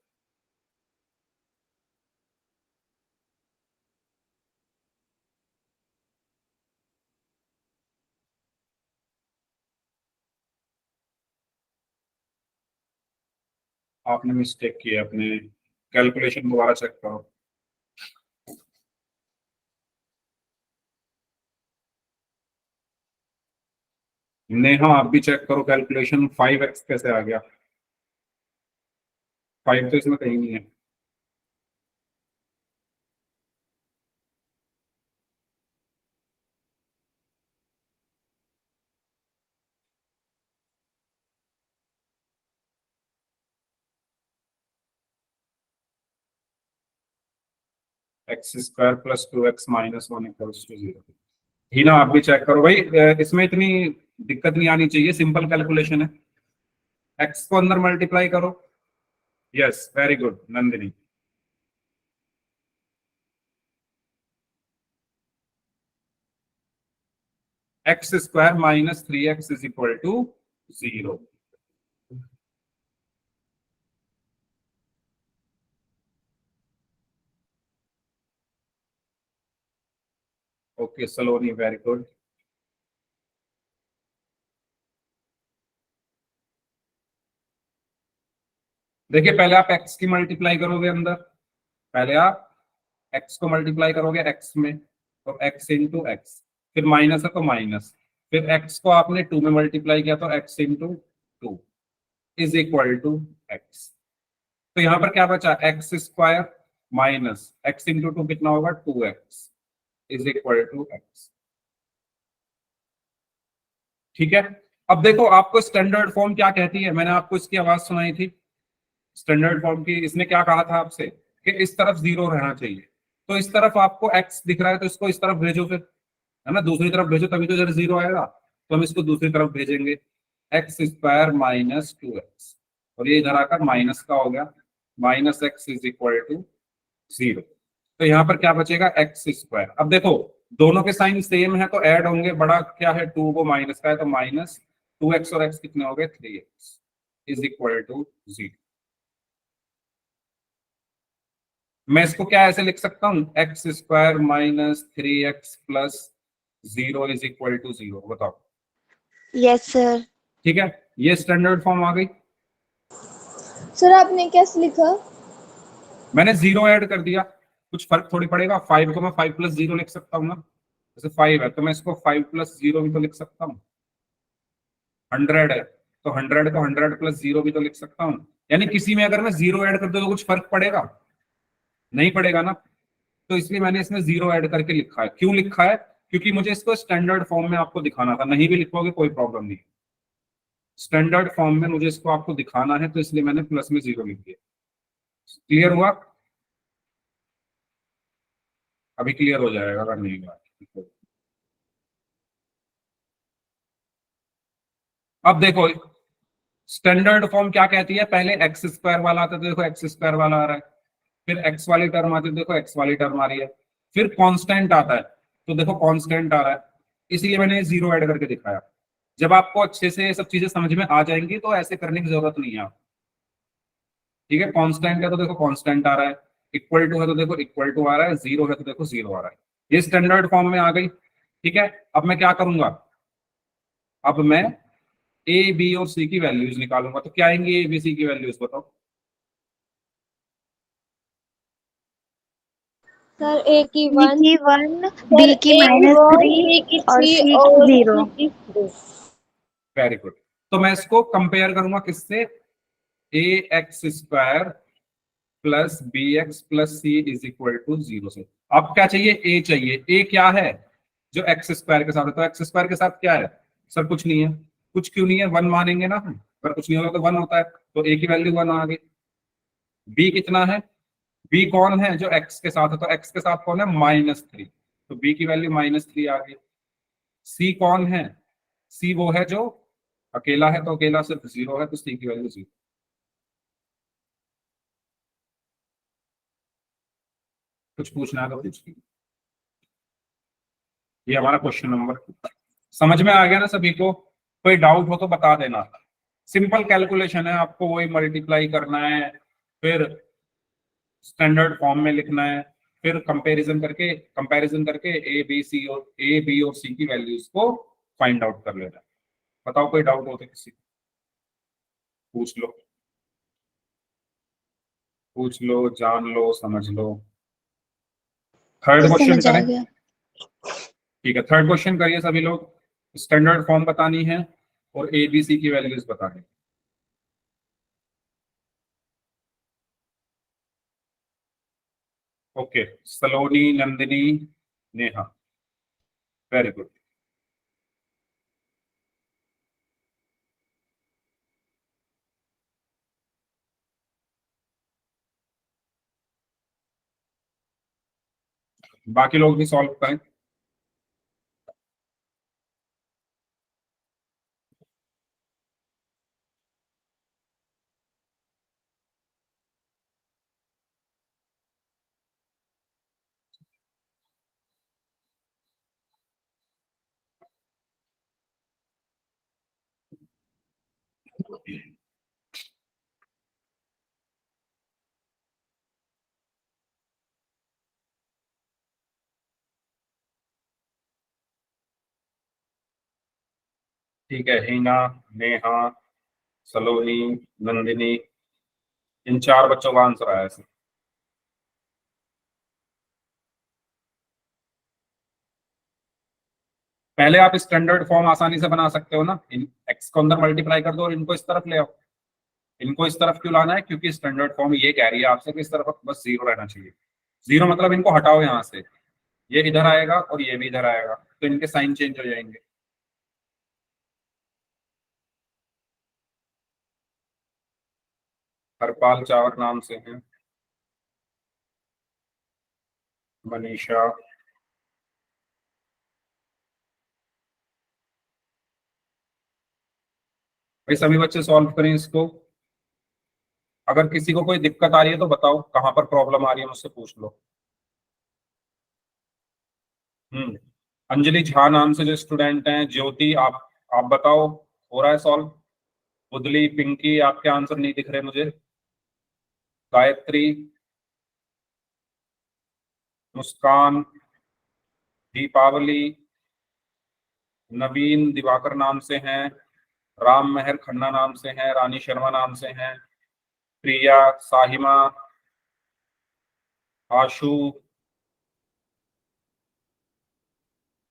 आपने मिस्टेक किया, अपने कैलकुलेशन दोबारा चेक करो। नेहा आप भी चेक करो कैलकुलेशन, 5x कैसे आ गया? 5 तो इसमें कहीं नहीं है। x² + 2x - 1 = 0। हीना आप भी चेक करो भाई, इसमें इतनी दिक्कत नहीं आनी चाहिए, सिंपल कैलकुलेशन है। x को अंदर मल्टीप्लाई करो। Yes, very good Nandini. x² - 3x = 0। Okay Saloni, very good. देखिए पहले आप x की मल्टीप्लाई करोगे अंदर, पहले आप x को मल्टीप्लाई करोगे x में, तो x × x, फिर माइनस है तो माइनस, फिर x को आपने 2 में मल्टीप्लाई किया तो x × 2 = x। तो यहां पर क्या बचा, x² माइनस x × 2 कितना होगा, 2x = x। ठीक है। अब देखो आपको स्टैंडर्ड फॉर्म क्या कहती है, मैंने आपको इसकी आवाज सुनाई थी स्टैंडर्ड फॉर्म की। इसने क्या कहा था आपसे कि इस तरफ 0 रहना चाहिए, तो इस तरफ आपको x दिख रहा है तो इसको इस तरफ भेजो, फिर है ना, दूसरी तरफ भेजो, तभी तो इधर 0 आएगा। तो हम इसको दूसरी तरफ भेजेंगे, x² - 2x, और ये इधर आकर माइनस का हो गया, -x = 0। तो यहाँ पर क्या बचेगा, x²। अब देखो दोनों के साइन सेम है तो ऐड होंगे, बड़ा क्या है 2, वो माइनस का है तो -2x और x कितने हो गए, 3x = 0। मैं इसको क्या ऐसे लिख सकता हूँ, x² - 3x + 0 = 0। बताओ। Yes sir. ठीक है, ये स्टैंडर्ड फॉर्म आ गई। सर आपने कैसे लिखा? मैंने 0 ऐड कर दिया, कुछ फर्क थोड़ी पड़ेगा। 5 को मैं 5 + 0 लिख सकता हूँ ना, जैसे 5 है तो मैं इसको 5 + 0 भी तो लिख सकता हूँ। 100 है तो 100 को 100 + 0 भी तो लिख सकता हूँ। यानी किसी में अगर मैं 0 ऐड कर दूं तो कुछ फर्क पड़ेगा, नहीं पड़ेगा ना। तो इसलिए मैंने इसमें 0 ऐड करके लिखा है। क्यों लिखा है, क्योंकि मुझे इसको स्टैंडर्ड फॉर्म में आपको दिखाना था। नहीं भी लिखोगे कोई प्रॉब्लम नहीं, स्टैंडर्ड फॉर्म में मुझे इसको आपको दिखाना है, तो इसलिए मैंने प्लस में 0 लिख दिया। क्लियर हुआ? अभी क्लियर हो जाएगा अगर नहीं हुआ। अब देखो स्टैंडर्ड फॉर्म क्या कहती है, पहले x² वाला आता है तो देखो x² वाला आ रहा है, फिर x वाली टर्म आती है, देखो x वाली टर्म आ रही है, फिर कांस्टेंट आता है तो देखो कांस्टेंट आ रहा है। इसीलिए मैंने 0 ऐड करके दिखाया। जब आपको अच्छे से ये सब चीजें समझ में आ जाएंगी तो ऐसे करने की जरूरत नहीं है आप। ठीक है, कांस्टेंट है तो देखो कांस्टेंट आ रहा है, इक्वल टू है तो देखो इक्वल टू आ रहा है, 0 है तो देखो 0 आ रहा है। ये स्टैंडर्ड फॉर्म में आ गई। ठीक है, अब मैं क्या करूंगा, अब मैं ए बी और सी की वैल्यूज निकालूंगा, तो क्या आएंगी ए बी सी की वैल्यूज बताओ। सर ए की ए 1, की 1, सर बी की ए की 1, -3 बी की और 3 सी की और 0। सी की 3। Very good. तो मैं इसको कंपेयर करूंगा किससे, A x square plus B x plus C is equal to 0 से। अब क्या चाहिए, ए चाहिए। ए क्या है, जो एक्स स्क्वायर के साथ है, तो एक्स स्क्वायर के साथ क्या है सर, कुछ नहीं है। कुछ क्यों नहीं है, वन मानेंगे ना हम, अगर कुछ नहीं होगा तो वन होता है, तो ए की वैल्यू वन आ गई। बी कितना है, बी कौन है जो एक्स के साथ है, तो एक्स के साथ कौन है, -3, तो बी की वैल्यू -3 आ गई। सी कौन है, सी वो है जो अकेला है, तो अकेला सिर्फ 0 है, तो सी की वैल्यू 0। कुछ पूछना है तो पूछिए। ये हमारा क्वेश्चन नंबर, समझ में आ गया ना सभी को, कोई डाउट हो तो बता देना। सिंपल कैलकुलेशन है, आपको वही मल्टीप्लाई करना है, फिर स्टैंडर्ड फॉर्म में लिखना है, फिर कंपैरिजन करके ए बी और सी की वैल्यूज को फाइंड आउट कर लेना है। बताओ कोई डाउट हो तो किसी को पूछ लो, पूछ लो, जान लो, समझ लो। थर्ड क्वेश्चन समझ आ करें, गया। ठीक है, थर्ड क्वेश्चन करिए सभी लोग। स्टैंडर्ड फॉर्म बतानी है और ए बी सी की वैल्यूज बतानी है। ओके, सलोनी, नंदिनी, नेहा, वेरी गुड। बाकी लोग भी सॉल्व करें। ठीक है, हीना, नेहा, सलोनी, नंदिनी, इन चार बच्चों का आंसर आया है। पहले आप स्टैंडर्ड फॉर्म आसानी से बना सकते हो ना, इन एक्स को अंदर मल्टीप्लाई कर दो और इनको इस तरफ ले आओ। इनको इस तरफ क्यों लाना है, क्योंकि स्टैंडर्ड फॉर्म ये कह रही है आपसे कि इस तरफ बस 0 रहना चाहिए। 0 मतलब इनको हटाओ यहाँ से, ये इधर आएगा और ये भी इधर आएगा, तो इनके साइन चेंज हो जाएंगे। हरपाल चावर नाम से हैं, मनीषा, भाई सभी बच्चे सॉल्व करें इसको। अगर किसी को कोई दिक्कत आ रही है तो बताओ, कहाँ पर प्रॉब्लम आ रही है मुझसे पूछ लो। अंजलि झा नाम से जो स्टूडेंट हैं, ज्योति, आप बताओ, हो रहा है सॉल्व। बुदली, पिंकी, आपके आंसर नहीं दिख रहे मुझे। गायत्री, मुस्कान, दीपावली, नवीन, दिवाकर नाम से हैं, राम मेहर खन्ना नाम से हैं, रानी शर्मा नाम से हैं, प्रिया, साहिमा, आशु,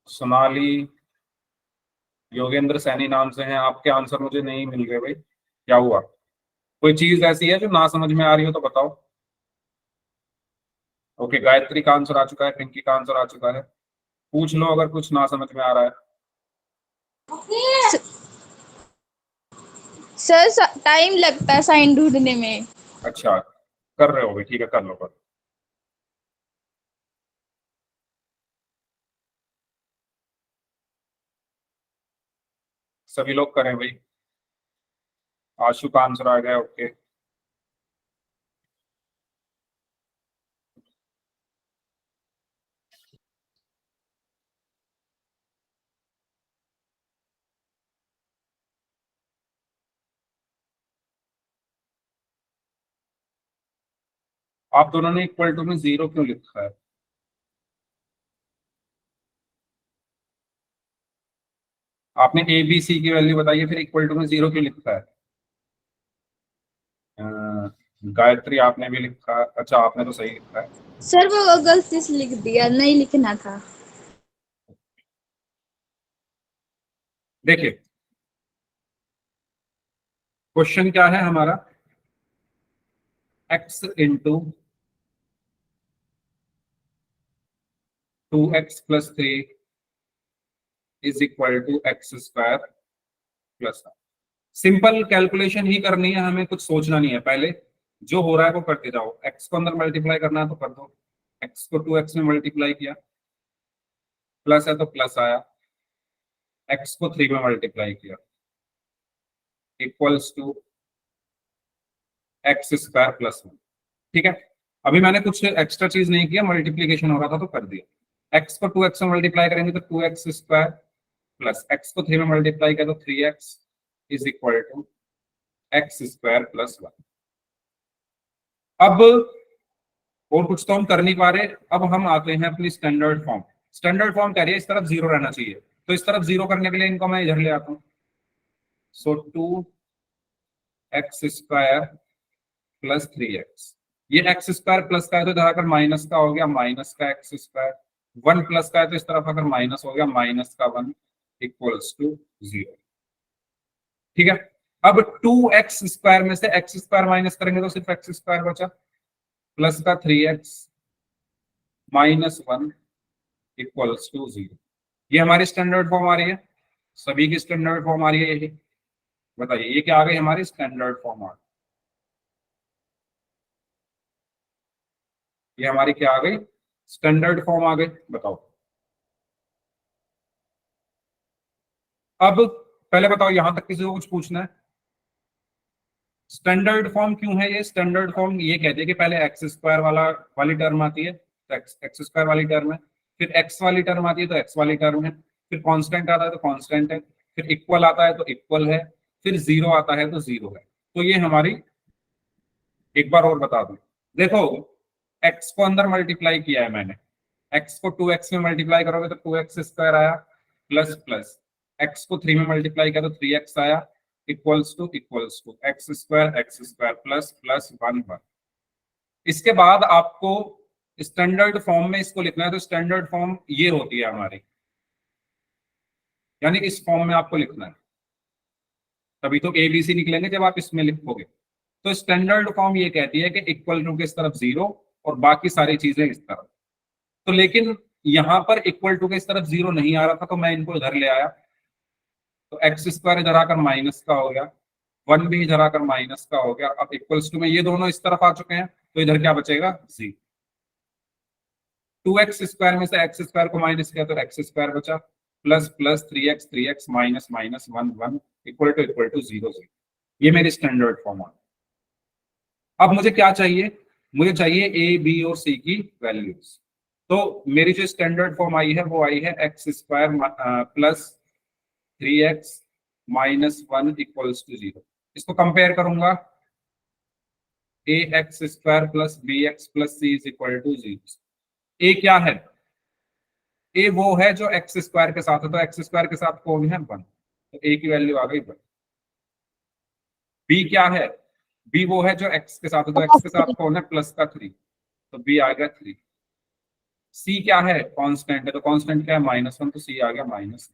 सोनाली, योगेंद्र सैनी नाम से हैं। आपके आंसर मुझे नहीं मिल रहे भाई, क्या हुआ, कोई चीज ऐसी है जो ना समझ में आ रही हो तो बताओ। ओके, गायत्री का आंसर आ चुका है, पिंकी का आंसर आ चुका है। पूछ लो अगर कुछ ना समझ में आ रहा है। सर टाइम लगता है साइन ढूंढने में। अच्छा, कर रहे हो भाई, ठीक है, कर लो कर लो। सभी लोग करें भाई। आशु का आंसर आ गया, ओके। आप दोनों ने इक्वल टू में 0 क्यों लिखा है, आपने ए बी सी की वैल्यू बताई है, फिर इक्वल टू में 0 क्यों लिखा है? गायत्री आपने भी लिखा, अच्छा आपने तो सही लिखा है। सर वो गलती से लिख दिया, नहीं लिखना था। देखिए क्वेश्चन क्या है हमारा, x into 2x plus 3 is equal to x square plus. Simple calculation ही करनी है, हमें कुछ सोचना नहीं है, पहले जो हो रहा है वो करते जाओ। x को अंदर मल्टीप्लाई करना है तो कर दो, x को 2x में मल्टीप्लाई किया, प्लस है तो प्लस आया, x को 3 में मल्टीप्लाई किया, equals to x square plus 1। ठीक है, अभी मैंने कुछ एक्स्ट्रा चीज नहीं किया, मल्टीप्लीकेशन हो रहा था तो कर दिया। x को 2x में मल्टीप्लाई करेंगे तो 2x स्क्वायर, प्लस x को 3 में मल्टीप्लाई किया तो 3x is equal to x square plus 1। अब और कुछ तो हम कर नहीं पा रहे, अब हम आते हैं अपनी स्टैंडर्ड फॉर्म। स्टैंडर्ड फॉर्म कह रही है इस तरफ 0 रहना चाहिए, तो इस तरफ 0 करने के लिए इनको मैं इधर ले आता हूँ। सो 2x स्क्वायर प्लस 3x, ये एक्स स्क्वायर प्लस का है तो इधर आकर माइनस का हो गया, माइनस का एक्स स्क्वायर, 1 प्लस का है तो इस तरफ अगर माइनस हो गया, माइनस का 1 इक्वल्स टू 0। ठीक है, अब 2x स्क्वायर में से एक्स स्क्वायर माइनस करेंगे तो सिर्फ एक्स स्क्वायर बचा, प्लस का 3x माइनस 1 इक्वल्स टू 0। ये हमारी स्टैंडर्ड फॉर्म आ रही है, सभी की स्टैंडर्ड फॉर्म आ रही है यही। बताइए ये क्या आ गई हमारी स्टैंडर्ड फॉर्म आ गई, ये हमारी क्या आ गई, स्टैंडर्ड फॉर्म आ गई। बताओ अब, पहले बताओ यहां तक किसी को कुछ पूछना है? स्टैंडर्ड फॉर्म क्यों है ये स्टैंडर्ड फॉर्म? ये कहते हैं कि पहले एक्स स्क्वायर वाली टर्म आती है तो एक्स स्क्वायर वाली टर्म है, फिर एक्स वाली टर्म आती है तो एक्स वाली टर्म है, फिर कांस्टेंट आता है तो कांस्टेंट है, फिर इक्वल आता है तो इक्वल है, फिर जीरो आता है तो जीरो है। तो ये हमारी, एक बार और बता दूं, देखो एक्स को अंदर मल्टीप्लाई किया है मैंने, एक्स को 2x में मल्टीप्लाई करोगे तो 2x स्क्वायर आया, प्लस प्लस एक्स को 3 में मल्टीप्लाई किया तो 3x आया, equals to x square plus plus 1 1। इसके बाद आपको स्टैंडर्ड फॉर्म में इसको लिखना है, तो स्टैंडर्ड फॉर्म ये होती है हमारी, यानी इस फॉर्म में आपको लिखना है, तभी तो एबीसी निकलेंगे जब आप इसमें लिखोगे। तो स्टैंडर्ड फॉर्म ये कहती है कि इक्वल टू के इस तरफ 0 और बाकी सारी चीजें इस तरफ। तो लेकिन यहां पर इक्वल टू के इस तरफ 0 नहीं आ रहा था तो मैं इनको इधर ले आया, तो एक्स स्क्वायर इधर आकर माइनस का हो गया, 1 भी इधर आकर माइनस का हो गया। अब इक्वल्स टू में ये दोनों इस तरफ आ चुके हैं तो इधर क्या बचेगा, 0। 2x स्क्वायर में से एक्स स्क्वायर को माइनस किया तो एक्स स्क्वायर बचा, plus plus 3x minus minus 1 1 equal to 0 0। ये मेरी स्टैंडर्ड फॉर्म है। अब मुझे क्या चाहिए, मुझे चाहिए ए बी और सी की वैल्यूज। तो मेरी जो स्टैंडर्ड फॉर्म आई है वो आई है x square plus 3x minus 1 equals to 0। इसको कंपेयर करूंगा, a x square plus B x plus C is equal to 0। A क्या है, ए वो है जो एक्स स्क्वायर के साथ है, तो एक्स स्क्वायर के साथ कौन है, 1, तो ए की वैल्यू आ गई 1। बी क्या है, बी वो है जो एक्स के साथ है, तो एक्स के साथ कौन है, प्लस का 3, तो बी आ गया 3। सी क्या है, कांस्टेंट है, तो कांस्टेंट क्या है, -1, तो सी आ गया -,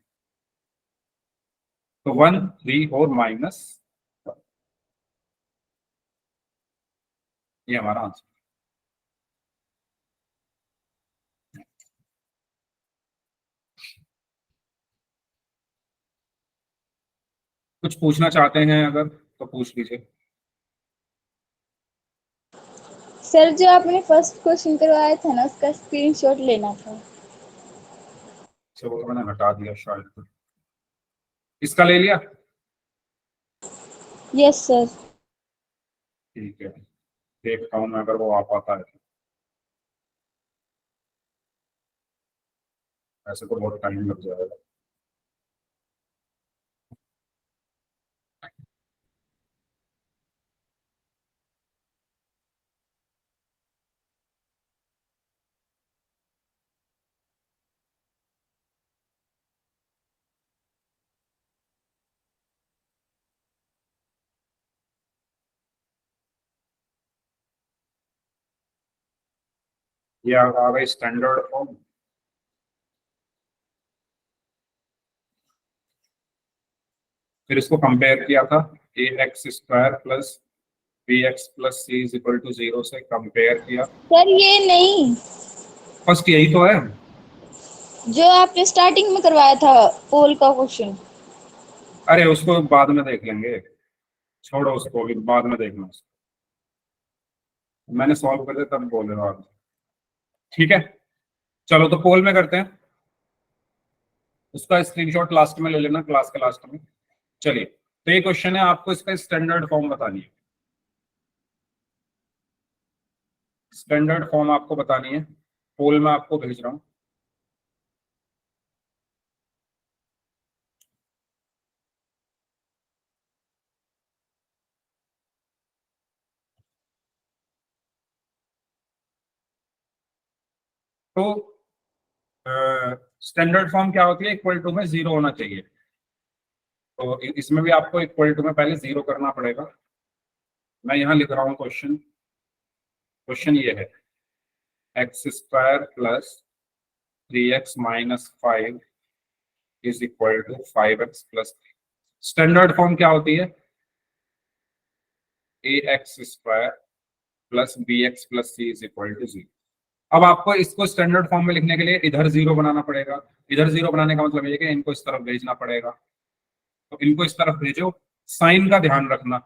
तो 1 3 और माइनस, ये हमारा आंसर। कुछ पूछना चाहते हैं अगर तो पूछ लीजिए। सर जो आपने फर्स्ट क्वेश्चन करवाया था ना, उसका स्क्रीनशॉट लेना था। वो तो मैंने हटा दिया शायद, इसका ले लिया। Yes sir. ठीक है, देखता हूँ मैं अगर वो आ पाता है, ऐसे तो बहुत टाइम लग जाएगा। ये आ गई स्टैंडर्ड फॉर्म। फिर इसको कंपेयर किया था a x square plus B x plus C is equal to 0 से कंपेयर किया। सर ये नहीं, फर्स्ट यही तो है। जो आपने स्टार्टिंग में करवाया था पोल का क्वेश्चन। अरे उसको बाद में देख लेंगे, छोड़ो उसको, अभी बाद में देखना उसको। मैंने सॉल्व कर दिया तब बोल रहा हूँ। ठीक है, चलो तो पोल में करते हैं। उसका स्क्रीनशॉट लास्ट में ले लेना, क्लास के लास्ट में। चलिए, तो ये क्वेश्चन है, आपको इसका स्टैंडर्ड फॉर्म बतानी है। स्टैंडर्ड फॉर्म आपको बतानी है, पोल में आपको भेज रहा हूं। तो स्टैंडर्ड फॉर्म क्या होती है? इक्वल टू में 0 होना चाहिए। तो इसमें भी आपको इक्वल टू में पहले 0 करना पड़ेगा। मैं यहाँ लिख रहा हूँ क्वेश्चन। क्वेश्चन ये है, x square plus 3x minus 5 is equal to 5x plus 3। Standard form क्या होती है? A x square plus B x plus C is equal to 0। अब आपको इसको स्टैंडर्ड फॉर्म में लिखने के लिए इधर 0 बनाना पड़ेगा। इधर 0 बनाने का मतलब ये कि इनको इस तरफ भेजना पड़ेगा। तो इनको इस तरफ भेजो, साइन का ध्यान रखना,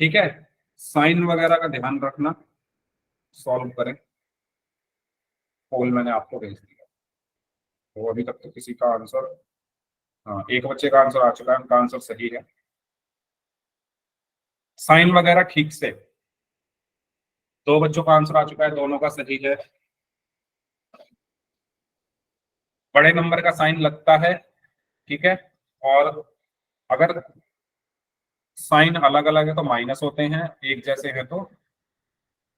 ठीक है? साइन वगैरह का ध्यान रखना। सॉल्व करें। पोल मैंने आपको भेज दिया। तो अभी तक तो किसी का आंसर, हाँ, एक बच्चे का आंसर आ चुका है, उनका आंसर सही है। साइन वगैरह ठीक से, 2 बच्चों का आंसर आ चुका है, दोनों का सही है। बड़े नंबर का साइन लगता है, ठीक है? और अगर साइन अलग अलग है तो माइनस होते हैं, एक जैसे हैं तो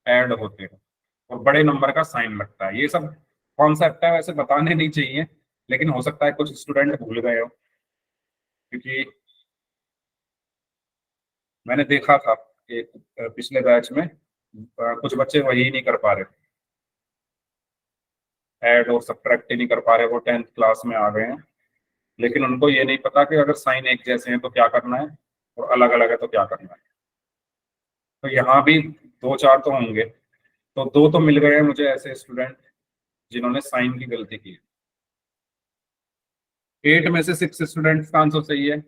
ऐड होते हैं। और बड़े नंबर का साइन लगता है। ये सब कॉन्सेप्ट है, वैसे बताने नहीं चाहिए, लेकिन हो सकता है कुछ स्टूडेंट भूल गए हो, क्योंकि मैंने देखा था कि पिछले बैच में कुछ बच्चे वही नहीं कर पा रहे, ऐड और सब्ट्रैक्ट ही नहीं कर पा रहे। वो 10th क्लास में आ गए हैं, लेकिन उनको ये नहीं पता कि अगर साइन एक जैसे हैं तो क्या करना है और अलग अलग है तो क्या करना है। तो यहाँ भी 2-4 तो होंगे, तो 2 तो मिल गए हैं मुझे ऐसे स्टूडेंट जिन्होंने साइन की गलती की। 8 में से 6 स्टूडेंट्स का आंसर सही है।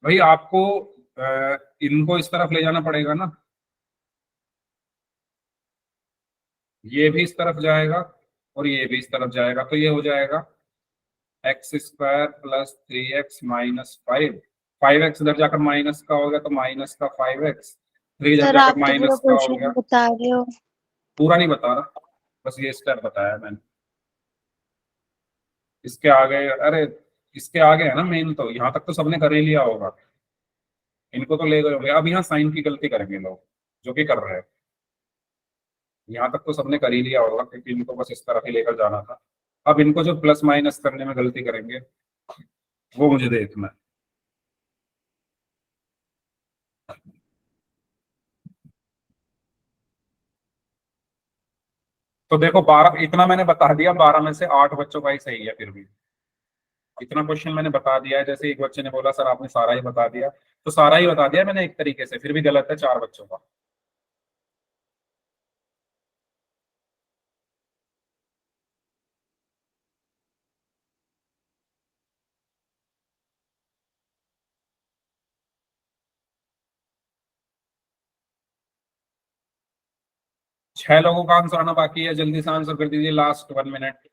भाई आपको इनको इस तरफ ले जाना पड़ेगा ना, ये भी इस तरफ जाएगा और ये भी इस तरफ जाएगा, तो ये हो जाएगा x square plus 3x minus 5। 5x इधर जाकर माइनस का हो गया तो माइनस का 5x, 3 इधर सर आप जाकर तो पूरा माइनस का हो गया। क्वेश्चन बता रहे हो। पूरा नहीं बता रहा, बस ये स्टेप बताया मैंने। इसके आगे, अरे इसके आगे है ना मेन, तो यहाँ तक तो सबने कर ही लिया होगा, इनको तो ले गए होंगे। अब यहाँ साइन की गलती करेंगे लोग, जो कि कर रहे हैं। यहाँ तक तो सबने कर ही लिया होगा, क्योंकि इनको बस इस तरफ ही लेकर जाना था। अब इनको जो प्लस माइनस करने में गलती करेंगे वो मुझे देखना है। तो देखो 12, इतना मैंने बता दिया, 12 में से 8 बच्चों का ही सही है। फिर भी इतना क्वेश्चन मैंने बता दिया है। जैसे एक बच्चे ने बोला सर आपने सारा ही बता दिया, तो सारा ही बता दिया मैंने एक तरीके से, फिर भी गलत है 4 बच्चों का। छह लोगों का आंसर आना बाकी है, जल्दी से आंसर कर दीजिए, लास्ट 1 मिनट।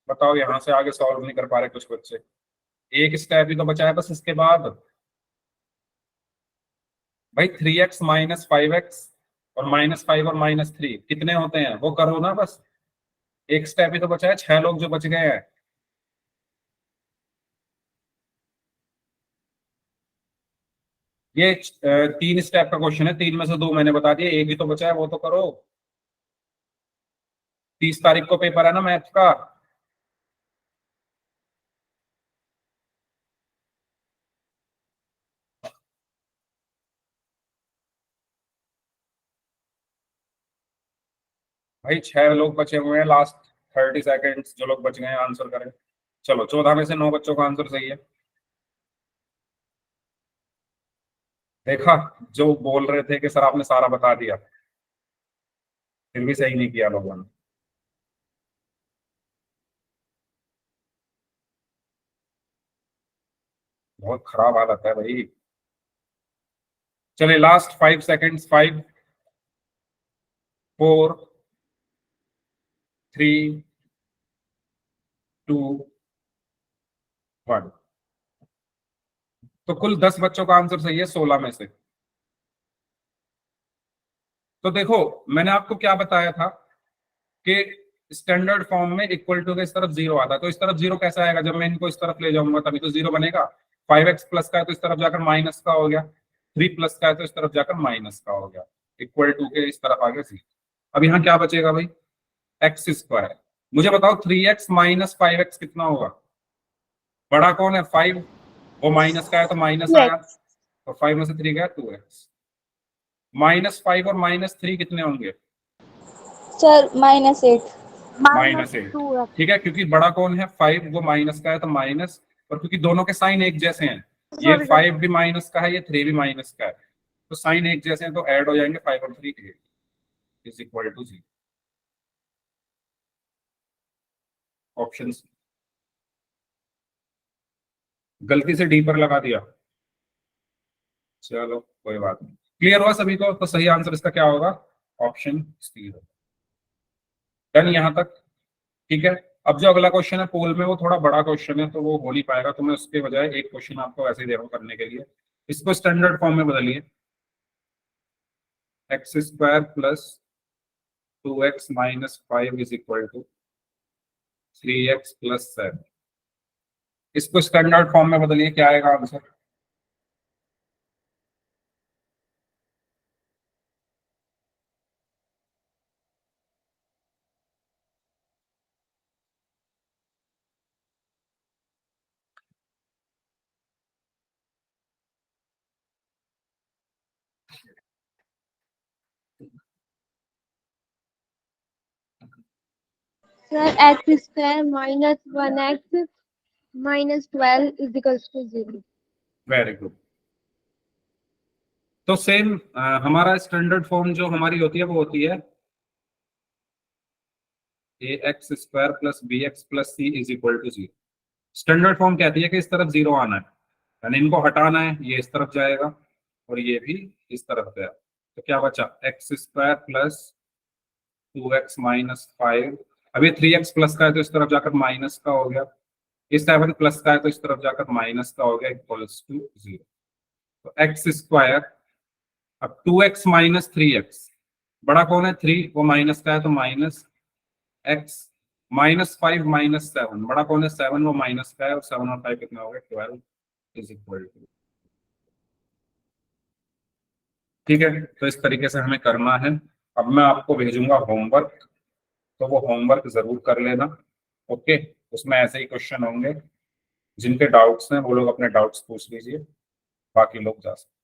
बताओ, यहाँ से आगे सॉल्व नहीं कर पा रहे कुछ बच्चे। एक स्टेप ही तो बचा है बस इसके बाद। भाई 3x माइनस 5x और -5 और -3 कितने होते हैं वो करो ना बस। एक स्टेप ही तो बचा है, 6 लोग जो बच गए हैं। ये 3 स्टेप का क्वेश्चन है, 3 में से 2 मैंने बता दिया, एक ही तो बचा है, वो तो करो। 30 तारीख को पेपर है ना मैथ्स का। भाई 6 लोग बचे हुए हैं, लास्ट 30 सेकेंड्स, जो लोग बच गए हैं आंसर करें। चलो 14 में से 9 बच्चों का आंसर सही है। देखा, जो बोल रहे थे कि सर आपने सारा बता दिया, फिर भी सही नहीं किया लोगों ने। बहुत खराब हालत है भाई। चलिए लास्ट 5 सेकेंड्स, 5 4 3 2 1। तो कुल 10 बच्चों का आंसर सही है 16 में से। तो देखो, मैंने आपको क्या बताया था कि स्टैंडर्ड फॉर्म में इक्वल टू के इस तरफ 0 आता है। तो इस तरफ 0 कैसे आएगा? जब मैं इनको इस तरफ ले जाऊंगा तभी तो 0 बनेगा। 5x प्लस का है तो इस तरफ जाकर माइनस का हो गया, 3 प्लस का है तो इस तरफ जाकर माइनस का हो गया, इक्वल टू के इस तरफ आ गया 0। अब यहाँ क्या बचेगा भाई? X square. मुझे बताओ 3x माइनस 5x कितना होगा? बड़ा कौन है? 5। वो माइनस का है तो माइनस आया, तो 5 में से 3 गया 2x। -5 और -3 कितने होंगे? सर -8। -8। ठीक है, क्योंकि बड़ा कौन है? 5, वो माइनस का है तो माइनस, और क्योंकि दोनों के साइन एक जैसे हैं, ये 5 भी माइनस का है, ये 3 भी माइनस का है, तो साइन एक जैसे हैं तो ऐड हो जाएंगे 5 और 3 8 इज इक्वल टू 0। ऑप्शन गलती से डी पर लगा दिया, चलो कोई बात नहीं। क्लियर हुआ सभी को? तो सही आंसर इसका क्या होगा? ऑप्शन सी होगा। डन यहां तक? ठीक है। अब जो अगला क्वेश्चन है पोल में, वो थोड़ा बड़ा क्वेश्चन है तो वो हो नहीं पाएगा, तो मैं उसके बजाय एक क्वेश्चन आपको ऐसे ही दे रहा हूँ करने के लिए। इसको स्टैंडर्ड फॉर्म में बदलिए, x square plus 2x minus 5 is equal to 3x plus 7। इसको स्टैंडर्ड फॉर्म में बदलिए, क्या आएगा answer? Sir x square minus 1x minus 12 is equals to 0। Very good. तो सेम हमारा स्टैंडर्ड फॉर्म जो हमारी होती है वो होती है ax square plus bx plus c is equal to 0। Standard form कहती है कि इस तरफ 0 आना है, यानी इनको हटाना है, ये इस तरफ जाएगा और ये भी इस तरफ गया, तो क्या बचा? X square plus 2x minus 5। अब ये 3x प्लस का है तो इस तरफ जाकर माइनस का हो गया, इस 7 प्लस का है तो इस तरफ जाकर माइनस का हो गया, इक्वल्स टू 0। तो एक्स स्क्वायर, अब 2x माइनस 3x, बड़ा कौन है? 3, वो माइनस का है तो माइनस x, -5 माइनस 7, बड़ा कौन है? 7, वो माइनस का है, और 7 और 5 कितना हो गया? 12 इज इक्वल टू। ठीक है, तो इस तरीके से हमें करना है। अब मैं आपको भेजूंगा होमवर्क, तो वो होमवर्क जरूर कर लेना। ओके, उसमें ऐसे ही क्वेश्चन होंगे, जिनके डाउट्स हैं वो लोग अपने डाउट्स पूछ लीजिए, बाकी लोग जा सकते हैं।